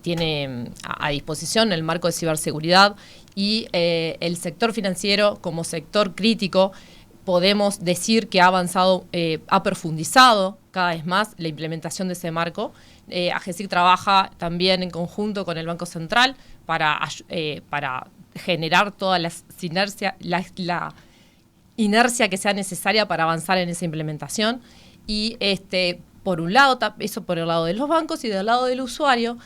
S5: tiene a disposición el marco de ciberseguridad y el sector financiero como sector crítico podemos decir que ha avanzado, ha profundizado cada vez más la implementación de ese marco. AGESIC trabaja también en conjunto con el Banco Central para generar toda la inercia que sea necesaria para avanzar en esa implementación y por un lado, eso por el lado de los bancos, y del lado del usuario,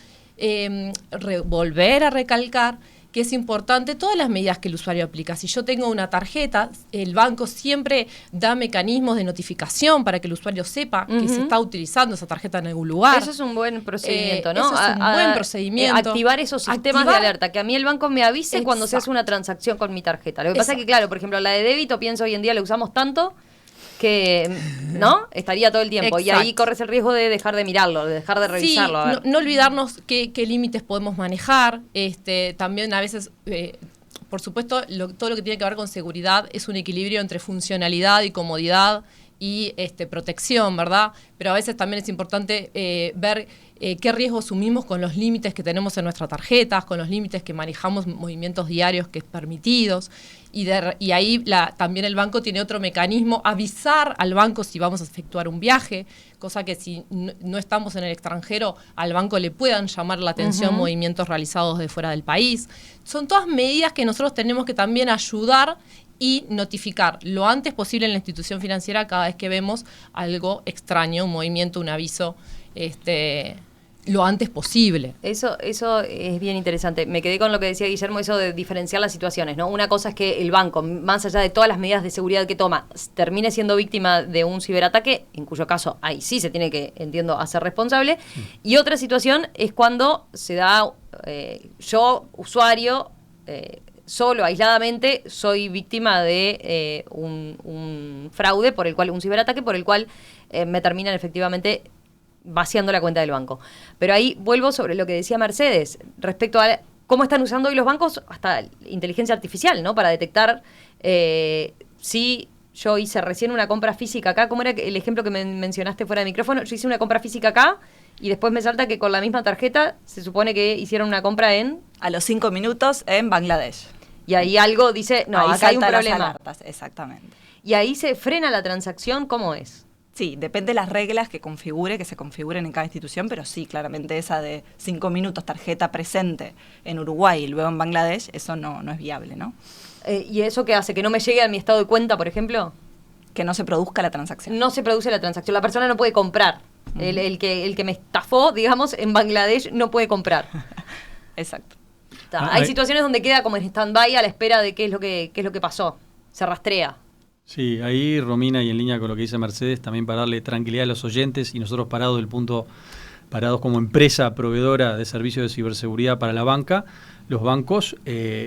S5: volver a recalcar que es importante todas las medidas que el usuario aplica. Si yo tengo una tarjeta, el banco siempre da mecanismos de notificación para que el usuario sepa que se está utilizando esa tarjeta en algún lugar.
S2: Eso es un buen procedimiento, ¿no?
S5: Eso es un buen procedimiento.
S2: Activar esos sistemas de alerta, que a mí el banco me avise cuando se hace una transacción con mi tarjeta. Lo que pasa es que, claro, por ejemplo, la de débito, pienso hoy en día la usamos tanto que, ¿no? Estaría todo el tiempo.
S5: Exacto.
S2: Y ahí corres el riesgo de dejar de mirarlo, de dejar de revisarlo.
S5: Sí, no olvidarnos qué límites podemos manejar. También a veces, por supuesto, todo lo que tiene que ver con seguridad es un equilibrio entre funcionalidad y comodidad y protección, ¿verdad? Pero a veces también es importante ver qué riesgo asumimos con los límites que tenemos en nuestras tarjetas, con los límites que manejamos, movimientos diarios que es permitidos. Y ahí también el banco tiene otro mecanismo, avisar al banco si vamos a efectuar un viaje, cosa que si no estamos en el extranjero, al banco le puedan llamar la atención movimientos realizados de fuera del país. Son todas medidas que nosotros tenemos que también ayudar y notificar lo antes posible en la institución financiera cada vez que vemos algo extraño, un movimiento, un aviso, lo antes posible.
S2: Eso es bien interesante. Me quedé con lo que decía Guillermo, eso de diferenciar las situaciones, ¿no? Una cosa es que el banco, más allá de todas las medidas de seguridad que toma, termine siendo víctima de un ciberataque, en cuyo caso ahí sí se tiene que, entiendo, hacer responsable. Y otra situación es cuando se da, yo, usuario, solo, aisladamente, soy víctima de un fraude por el cual, un ciberataque por el cual me terminan efectivamente vaciando la cuenta del banco. Pero ahí vuelvo sobre lo que decía Mercedes respecto a cómo están usando hoy los bancos hasta inteligencia artificial, ¿no? Para detectar si yo hice recién una compra física acá, ¿cómo era el ejemplo que me mencionaste fuera de micrófono? Yo hice una compra física acá y después me salta que con la misma tarjeta se supone que hicieron una compra a
S4: los 5 minutos en Bangladesh.
S2: Y ahí algo dice, no,
S4: ahí
S2: acá hay un
S4: saltan
S2: problema.
S4: Las alertas, exactamente.
S2: Y ahí se frena la transacción, ¿cómo es?
S4: Sí, depende de las reglas que se configuren en cada institución, pero sí, claramente esa de 5 minutos, tarjeta presente en Uruguay y luego en Bangladesh, eso no es viable, ¿no?
S2: ¿Y eso qué hace? ¿Que no me llegue a mi estado de cuenta, por ejemplo?
S4: Que no se produzca la transacción.
S2: No se produce la transacción, la persona no puede comprar. El que me estafó, digamos, en Bangladesh no puede comprar.
S4: Exacto.
S2: Hay situaciones donde queda como en stand-by a la espera de qué es lo que pasó. Se rastrea.
S3: Sí, ahí Romina, y en línea con lo que dice Mercedes, también para darle tranquilidad a los oyentes y nosotros parados como empresa proveedora de servicios de ciberseguridad para la banca, los bancos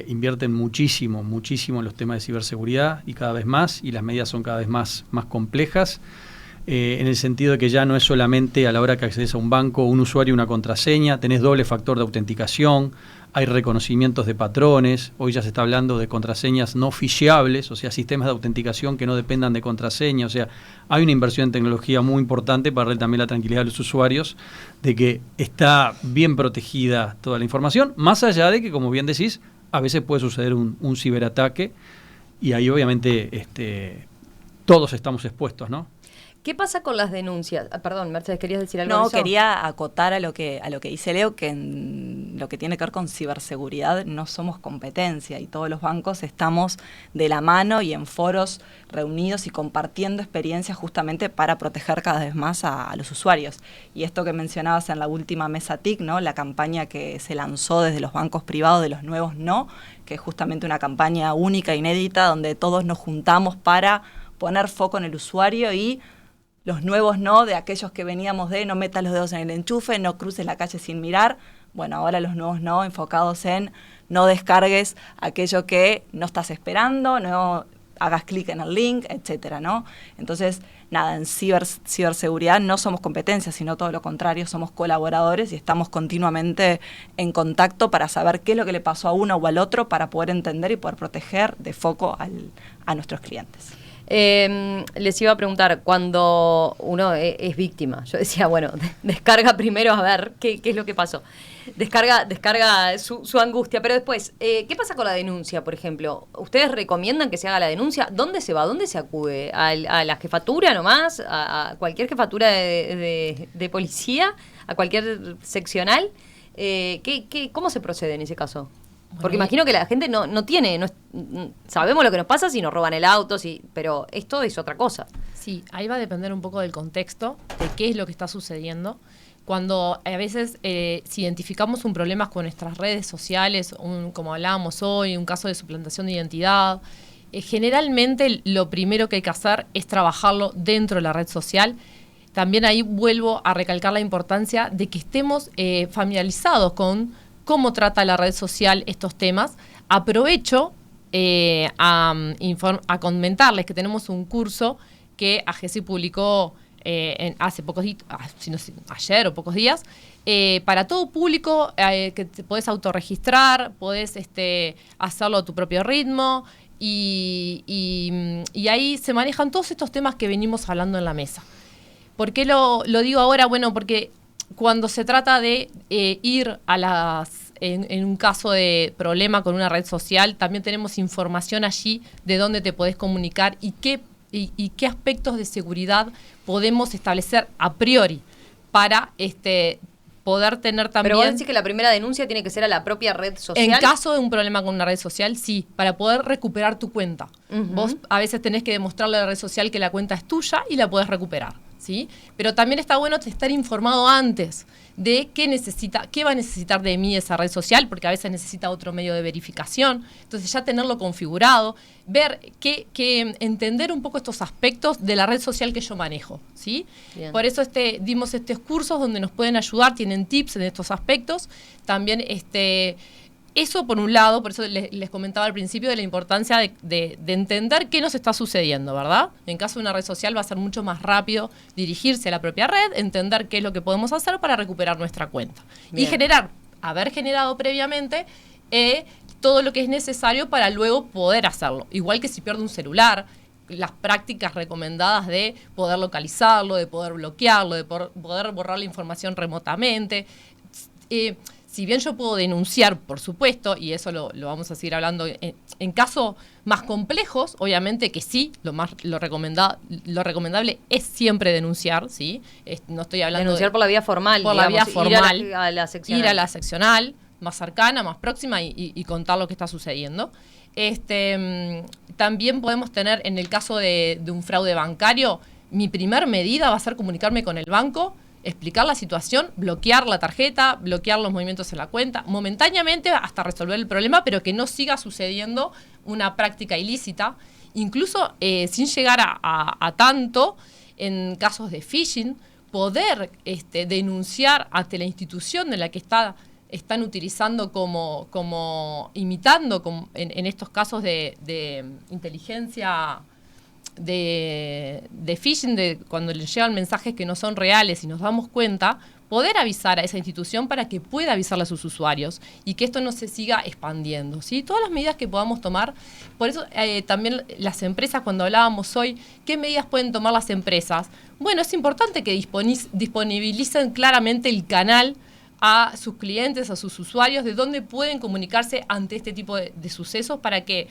S3: invierten muchísimo en los temas de ciberseguridad y cada vez más, y las medidas son cada vez más complejas, en el sentido de que ya no es solamente a la hora que accedes a un banco, un usuario y una contraseña, tenés doble factor de autenticación, hay reconocimientos de patrones, hoy ya se está hablando de contraseñas no phisheables, o sea, sistemas de autenticación que no dependan de contraseña, o sea, hay una inversión en tecnología muy importante para darle también la tranquilidad a los usuarios de que está bien protegida toda la información, más allá de que, como bien decís, a veces puede suceder un ciberataque y ahí obviamente todos estamos expuestos, ¿no?
S2: ¿Qué pasa con las denuncias? Perdón, Mercedes, ¿querías decir algo?
S4: No, quería acotar a lo que dice Leo, que en lo que tiene que ver con ciberseguridad no somos competencia y todos los bancos estamos de la mano y en foros reunidos y compartiendo experiencias justamente para proteger cada vez más a los usuarios. Y esto que mencionabas en la última mesa TIC, ¿no? La campaña que se lanzó desde los bancos privados de los nuevos no, que es justamente una campaña única, inédita, donde todos nos juntamos para poner foco en el usuario y los nuevos no, de aquellos que veníamos de no metas los dedos en el enchufe, no cruces la calle sin mirar. Bueno, ahora los nuevos no, enfocados en no descargues aquello que no estás esperando, no hagas clic en el link, etcétera, ¿no? Entonces, nada, en ciberseguridad no somos competencia, sino todo lo contrario, somos colaboradores y estamos continuamente en contacto para saber qué es lo que le pasó a uno o al otro para poder entender y poder proteger de foco a nuestros clientes.
S2: Les iba a preguntar, cuando uno es víctima, yo decía, bueno, descarga primero a ver qué es lo que pasó. Descarga su angustia, pero después, ¿qué pasa con la denuncia, por ejemplo? ¿Ustedes recomiendan que se haga la denuncia? ¿Dónde se va? ¿Dónde se acude? ¿A la jefatura nomás? ¿A cualquier jefatura de policía? ¿A cualquier seccional? ¿Cómo se procede en ese caso? Porque imagino que la gente no tiene, sabemos lo que nos pasa si nos roban el auto, pero esto es otra cosa.
S5: Sí, ahí va a depender un poco del contexto, de qué es lo que está sucediendo. Cuando a veces si identificamos un problema con nuestras redes sociales, como hablábamos hoy, un caso de suplantación de identidad, generalmente lo primero que hay que hacer es trabajarlo dentro de la red social. También ahí vuelvo a recalcar la importancia de que estemos familiarizados con cómo trata la red social estos temas. Aprovecho a comentarles que tenemos un curso que AGESI publicó hace pocos días, ayer o pocos días, para todo público, que te podés autorregistrar, podés hacerlo a tu propio ritmo, y ahí se manejan todos estos temas que venimos hablando en la mesa. ¿Por qué lo digo ahora? Bueno, porque cuando se trata de ir a en un caso de problema con una red social, también tenemos información allí de dónde te podés comunicar y qué aspectos de seguridad podemos establecer a priori para poder tener también...
S2: Pero vos decís que la primera denuncia tiene que ser a la propia red social.
S5: En caso de un problema con una red social, sí, para poder recuperar tu cuenta. Vos a veces tenés que demostrarle a la red social que la cuenta es tuya y la podés recuperar, ¿sí? Pero también está bueno estar informado antes de qué va a necesitar de mí esa red social, porque a veces necesita otro medio de verificación. Entonces ya tenerlo configurado, ver entender un poco estos aspectos de la red social que yo manejo, ¿sí? Bien. Por eso dimos estos cursos donde nos pueden ayudar, tienen tips en estos aspectos. También eso por un lado, por eso les comentaba al principio de la importancia de entender qué nos está sucediendo, ¿verdad? En caso de una red social va a ser mucho más rápido dirigirse a la propia red, entender qué es lo que podemos hacer para recuperar nuestra cuenta. Bien. Y haber generado previamente todo lo que es necesario para luego poder hacerlo. Igual que si pierdo un celular, las prácticas recomendadas de poder localizarlo, de poder bloquearlo, de poder borrar la información remotamente. Si bien yo puedo denunciar, por supuesto, y eso lo vamos a seguir hablando, en casos más complejos, obviamente que sí, lo recomendable es siempre denunciar, ¿sí? No estoy hablando
S2: denunciar por la vía formal,
S5: por la vía formal,
S2: ir a la seccional.
S5: Ir a la seccional más cercana, más próxima y contar lo que está sucediendo. También podemos tener, en el caso de un fraude bancario, mi primer medida va a ser comunicarme con el banco, explicar la situación, bloquear la tarjeta, bloquear los movimientos en la cuenta, momentáneamente hasta resolver el problema, pero que no siga sucediendo una práctica ilícita, incluso sin llegar a tanto, en casos de phishing, poder denunciar ante la institución de la que están utilizando imitando en estos casos de inteligencia de phishing, cuando les llegan mensajes que no son reales y nos damos cuenta, poder avisar a esa institución para que pueda avisarle a sus usuarios y que esto no se siga expandiendo, ¿sí? Todas las medidas que podamos tomar. Por eso también las empresas, cuando hablábamos hoy, ¿qué medidas pueden tomar las empresas? Bueno, es importante que disponibilicen claramente el canal a sus clientes, a sus usuarios, de dónde pueden comunicarse ante este tipo de sucesos para que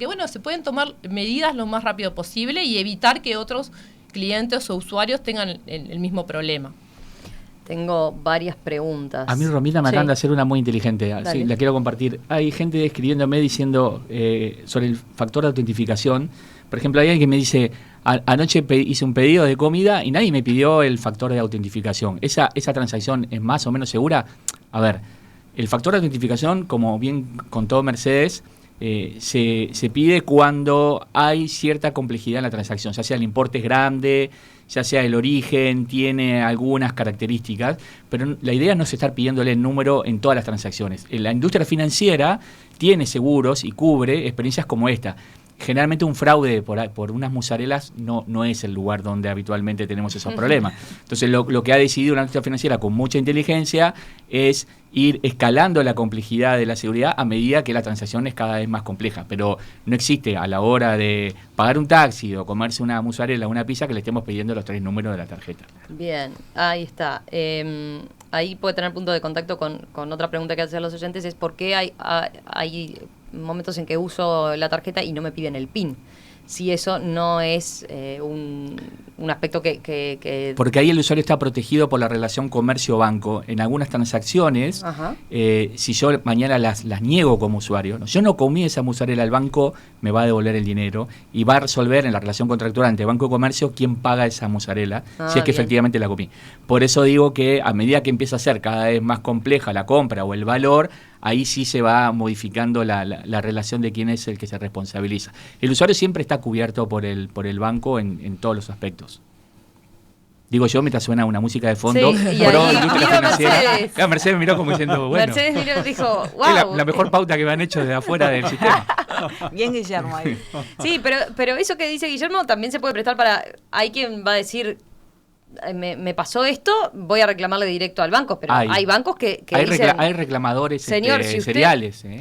S5: bueno, se pueden tomar medidas lo más rápido posible y evitar que otros clientes o usuarios tengan el mismo problema.
S2: Tengo varias preguntas.
S6: A mí Romina me acaban de hacer una muy inteligente, sí, la quiero compartir. Hay gente escribiéndome diciendo sobre el factor de autentificación. Por ejemplo, hay alguien que me dice, anoche hice un pedido de comida y nadie me pidió el factor de autentificación. ¿Esa transacción es más o menos segura? A ver, el factor de autentificación, como bien contó Mercedes, se pide cuando hay cierta complejidad en la transacción, ya sea el importe es grande, ya sea el origen, tiene algunas características, pero la idea no es estar pidiéndole el número en todas las transacciones. La industria financiera tiene seguros y cubre experiencias como esta. Generalmente un fraude por unas mozzarellas no es el lugar donde habitualmente tenemos esos problemas. Entonces lo que ha decidido la industria financiera con mucha inteligencia es ir escalando la complejidad de la seguridad a medida que la transacción es cada vez más compleja. Pero no existe a la hora de pagar un taxi o comerse una mozzarella o una pizza que le estemos pidiendo los 3 números de la tarjeta.
S2: Bien, ahí está. Ahí puede tener punto de contacto con otra pregunta que hacen los oyentes, es por qué hay momentos en que uso la tarjeta y no me piden el PIN. si eso no es un aspecto que...
S6: Porque ahí el usuario está protegido por la relación comercio-banco. En algunas transacciones, si yo mañana las niego como usuario, ¿no? Yo no comí esa mozzarella, el banco me va a devolver el dinero y va a resolver en la relación contractual ante Banco de Comercio quién paga esa mozzarella, si es que efectivamente la comí. Por eso digo que a medida que empieza a ser cada vez más compleja la compra o el valor, ahí sí se va modificando la relación de quién es el que se responsabiliza. El usuario siempre está cubierto por el banco en todos los aspectos. Digo yo, mientras suena una música de fondo,
S2: sí, y ahí,
S6: industria financiera. Mercedes miró como diciendo, bueno,
S2: Mercedes miró y dijo, wow.
S6: Es la mejor pauta que me han hecho desde afuera del sistema.
S4: Bien, Guillermo, ahí.
S2: Sí, pero eso que dice Guillermo también se puede prestar para... Hay quien va a decir... Me pasó esto, voy a reclamarle directo al banco, pero hay bancos que dicen...
S6: Hay reclamadores
S2: señor, si usted...
S6: seriales.
S2: ¿Sí?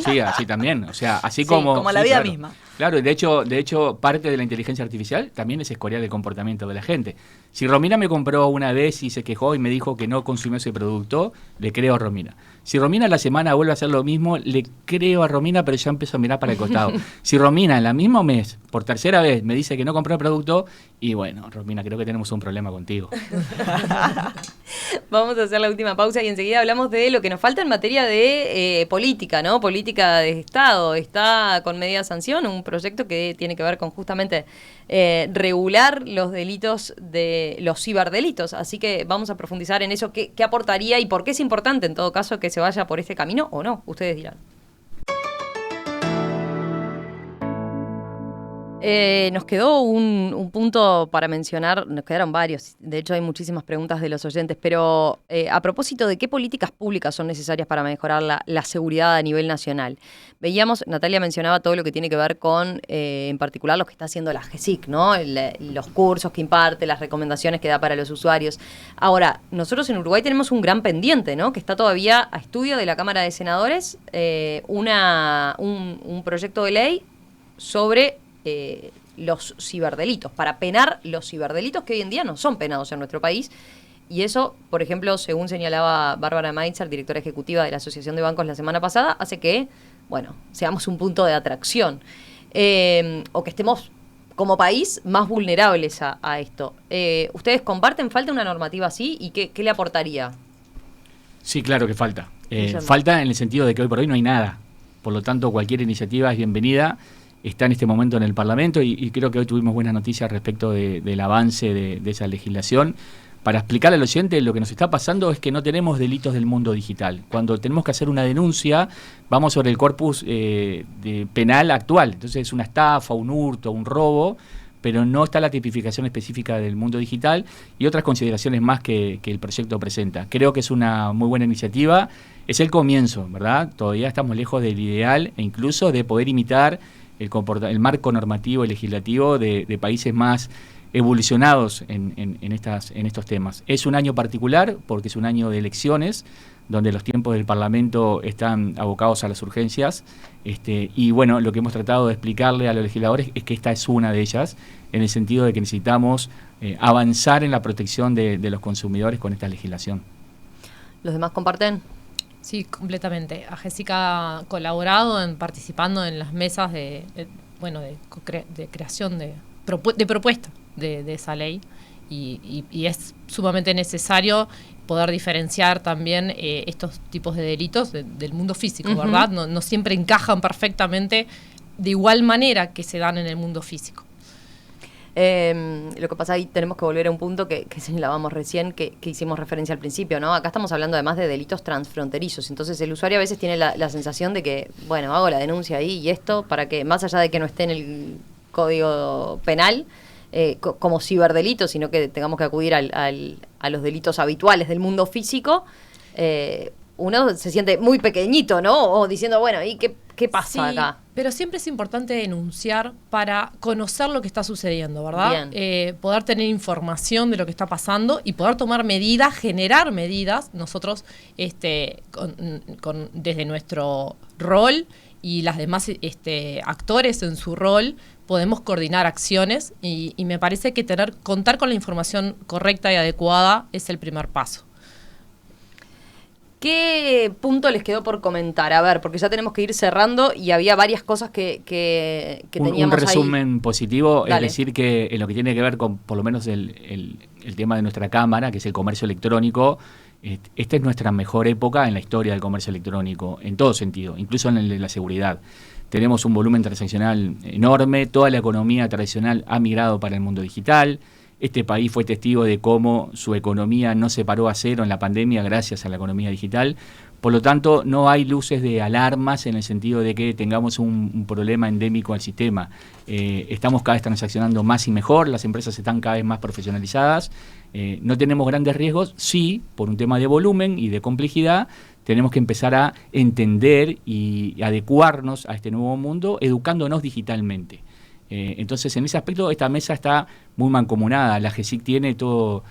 S6: Sí, así también. O sea, así
S4: sí,
S6: como
S4: la vida misma.
S6: Claro, de hecho, parte de la inteligencia artificial también es escoriar el comportamiento de la gente. Si Romina me compró una vez y se quejó y me dijo que no consumió ese producto, le creo a Romina. Si Romina a la semana vuelve a hacer lo mismo, le creo a Romina, pero ya empiezo a mirar para el costado. Si Romina en el mismo mes, por tercera vez, me dice que no compró el producto, y bueno, Romina, creo que tenemos un problema contigo.
S2: Vamos a hacer la última pausa y enseguida hablamos de lo que nos falta en materia de política, ¿no? Política de Estado. Está con medida sanción un proyecto que tiene que ver con justamente regular los delitos de los ciberdelitos. Así que vamos a profundizar en eso, qué aportaría y por qué es importante en todo caso que se vaya por este camino o no. Ustedes dirán. Nos quedó un punto para mencionar, nos quedaron varios, de hecho hay muchísimas preguntas de los oyentes, pero a propósito de qué políticas públicas son necesarias para mejorar la seguridad a nivel nacional. Veíamos, Natalia mencionaba todo lo que tiene que ver con, en particular, lo que está haciendo la GESIC, ¿no? Los cursos que imparte, las recomendaciones que da para los usuarios. Ahora, nosotros en Uruguay tenemos un gran pendiente, ¿no? Que está todavía a estudio de la Cámara de Senadores, un proyecto de ley sobre... los ciberdelitos, para penar los ciberdelitos que hoy en día no son penados en nuestro país. Y eso, por ejemplo, según señalaba Bárbara Meitzer, directora ejecutiva de la Asociación de Bancos la semana pasada, hace que, bueno, seamos un punto de atracción o que estemos como país más vulnerables a esto. ¿Ustedes comparten? ¿Falta una normativa así? ¿Y qué le aportaría?
S6: Sí, claro que falta. Falta en el sentido de que hoy por hoy no hay nada. Por lo tanto, cualquier iniciativa es bienvenida. Está en este momento en el Parlamento y creo que hoy tuvimos buenas noticias respecto del avance de esa legislación. Para explicarle al oyente, lo que nos está pasando es que no tenemos delitos del mundo digital. Cuando tenemos que hacer una denuncia, vamos sobre el corpus penal actual. Entonces es una estafa, un hurto, un robo, pero no está la tipificación específica del mundo digital y otras consideraciones más que el proyecto presenta. Creo que es una muy buena iniciativa. Es el comienzo, ¿verdad? Todavía estamos lejos del ideal e incluso de poder imitar el marco normativo y legislativo de países más evolucionados en estos temas. Es un año particular porque es un año de elecciones donde los tiempos del Parlamento están abocados a las urgencias y bueno, lo que hemos tratado de explicarle a los legisladores es que esta es una de ellas, en el sentido de que necesitamos avanzar en la protección de los consumidores con esta legislación. ¿Los demás comparten?
S5: Sí, completamente. AGESIC ha colaborado participando en las mesas de creación de propuesta de esa ley y es sumamente necesario poder diferenciar también estos tipos de delitos del mundo físico, uh-huh. ¿Verdad? No siempre encajan perfectamente de igual manera que se dan en el mundo físico.
S2: Lo que pasa ahí tenemos que volver a un punto que señalábamos recién, que hicimos referencia al principio, ¿no? Acá estamos hablando además de delitos transfronterizos, entonces el usuario a veces tiene la sensación de que, bueno, hago la denuncia ahí y esto, para que más allá de que no esté en el código penal como ciberdelito, sino que tengamos que acudir a los delitos habituales del mundo físico, uno se siente muy pequeñito, ¿no? O diciendo, bueno, ¿y qué pasa acá?
S5: Pero siempre es importante denunciar para conocer lo que está sucediendo, ¿verdad? Poder tener información de lo que está pasando y poder tomar medidas, generar medidas. Nosotros, desde nuestro rol y las demás actores en su rol, podemos coordinar acciones y me parece que contar con la información correcta y adecuada es el primer paso.
S2: ¿Qué punto les quedó por comentar? A ver, porque ya tenemos que ir cerrando y había varias cosas que teníamos
S6: un resumen
S2: ahí.
S6: Positivo,
S2: Dale.
S6: es decir, que en lo que tiene que ver con, por lo menos, el tema de nuestra Cámara, que es el comercio electrónico, esta es nuestra mejor época en la historia del comercio electrónico, en todo sentido, incluso en el de la seguridad. Tenemos un volumen transaccional enorme, toda la economía tradicional ha migrado para el mundo digital. Este país fue testigo de cómo su economía no se paró a cero en la pandemia gracias a la economía digital. Por lo tanto, no hay luces de alarmas en el sentido de que tengamos un problema endémico al sistema. Estamos cada vez transaccionando más y mejor, las empresas están cada vez más profesionalizadas. No tenemos grandes riesgos, sí, por un tema de volumen y de complejidad. Tenemos que empezar a entender y adecuarnos a este nuevo mundo, educándonos digitalmente. Entonces, en ese aspecto, esta mesa está muy mancomunada. La GESIC tiene todos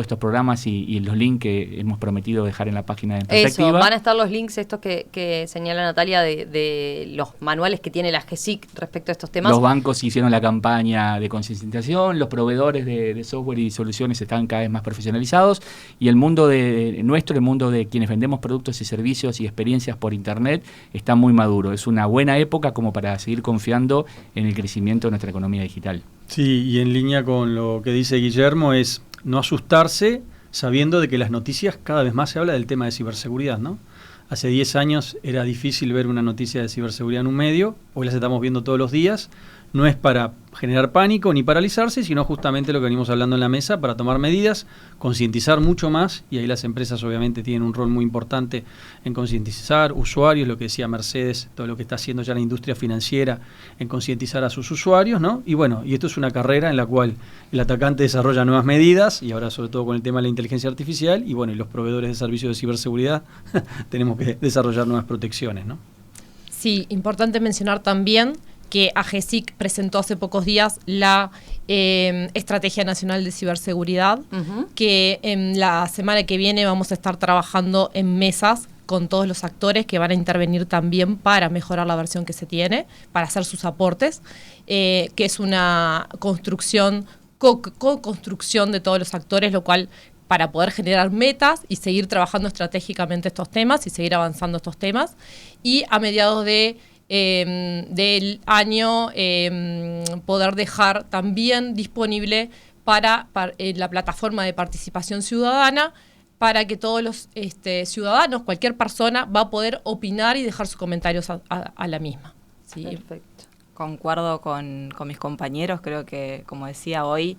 S6: estos programas y los links que hemos prometido dejar en la página de Perspectiva.
S2: Eso, van a estar los links estos que señala Natalia de los manuales que tiene la GESIC respecto a estos temas.
S6: Los bancos hicieron la campaña de concientización, los proveedores de software y soluciones están cada vez más profesionalizados y el mundo el mundo de quienes vendemos productos y servicios y experiencias por Internet está muy maduro. Es una buena época como para seguir confiando en el crecimiento de nuestra economía digital.
S3: Sí, y en línea con lo que dice Guillermo es no asustarse sabiendo de que las noticias cada vez más se habla del tema de ciberseguridad, ¿no? Hace 10 años era difícil ver una noticia de ciberseguridad en un medio, hoy las estamos viendo todos los días. No es para generar pánico ni paralizarse, sino justamente lo que venimos hablando en la mesa, para tomar medidas, concientizar mucho más, y ahí las empresas obviamente tienen un rol muy importante en concientizar usuarios, lo que decía Mercedes, todo lo que está haciendo ya la industria financiera en concientizar a sus usuarios, ¿no? Y bueno, y esto es una carrera en la cual el atacante desarrolla nuevas medidas, y ahora sobre todo con el tema de la inteligencia artificial, y bueno, y los proveedores de servicios de ciberseguridad tenemos que desarrollar nuevas protecciones, ¿no?
S5: Sí, importante mencionar también que AGESIC presentó hace pocos días la Estrategia Nacional de Ciberseguridad, que en la semana que viene vamos a estar trabajando en mesas con todos los actores que van a intervenir también para mejorar la versión que se tiene, para hacer sus aportes, que es una construcción, co-construcción de todos los actores, lo cual para poder generar metas y seguir trabajando estratégicamente estos temas y seguir avanzando estos temas. Y a mediados del año poder dejar también disponible para la plataforma de participación ciudadana para que todos los ciudadanos, cualquier persona, va a poder opinar y dejar sus comentarios a la misma. ¿Sí?
S2: Perfecto.
S4: Concuerdo con mis compañeros, creo que, como decía hoy,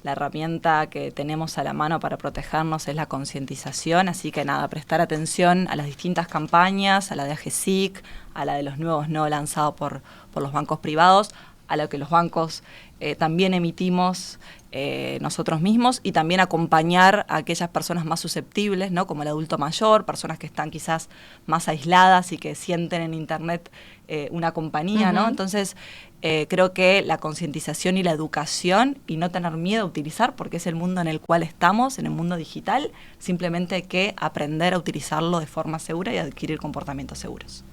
S4: la herramienta que tenemos a la mano para protegernos es la concientización, así que nada, prestar atención a las distintas campañas, a la de AGESIC, a la de los nuevos no lanzados por los bancos privados, a lo que los bancos también emitimos nosotros mismos, y también acompañar a aquellas personas más susceptibles, ¿no? Como el adulto mayor, personas que están quizás más aisladas y que sienten en Internet una compañía, ¿no? Entonces, creo que la concientización y la educación, y no tener miedo a utilizar, porque es el mundo en el cual estamos, en el mundo digital, simplemente hay que aprender a utilizarlo de forma segura y adquirir comportamientos seguros.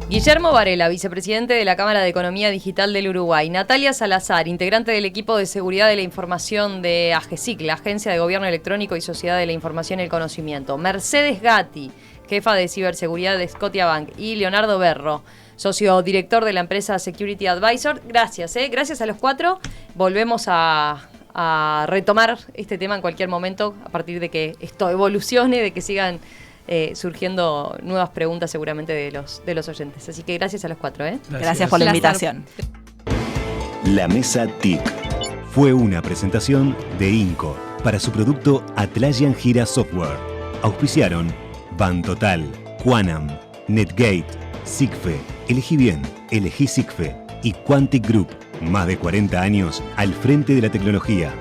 S2: Guillermo Varela, vicepresidente de la Cámara de Economía Digital del Uruguay. Natalia Salazar, integrante del equipo de seguridad de la información de AGESIC, la Agencia de Gobierno Electrónico y Sociedad de la Información y el Conocimiento. Mercedes Gatti, jefa de ciberseguridad de Scotiabank. Y Leonardo Berro, socio director de la empresa Security Advisor. Gracias, gracias a los cuatro. Volvemos a retomar este tema en cualquier momento, a partir de que esto evolucione, de que sigan surgiendo nuevas preguntas seguramente de los oyentes. Así que gracias a los cuatro.
S4: Gracias por la invitación.
S1: La Mesa TIC fue una presentación de INCO para su producto Atlassian Gira Software. Auspiciaron Bantotal, Quanam, Netgate, SIGFE, Elegí Bien, Elegí SIGFE y Quantic Group. Más de 40 años al frente de la tecnología.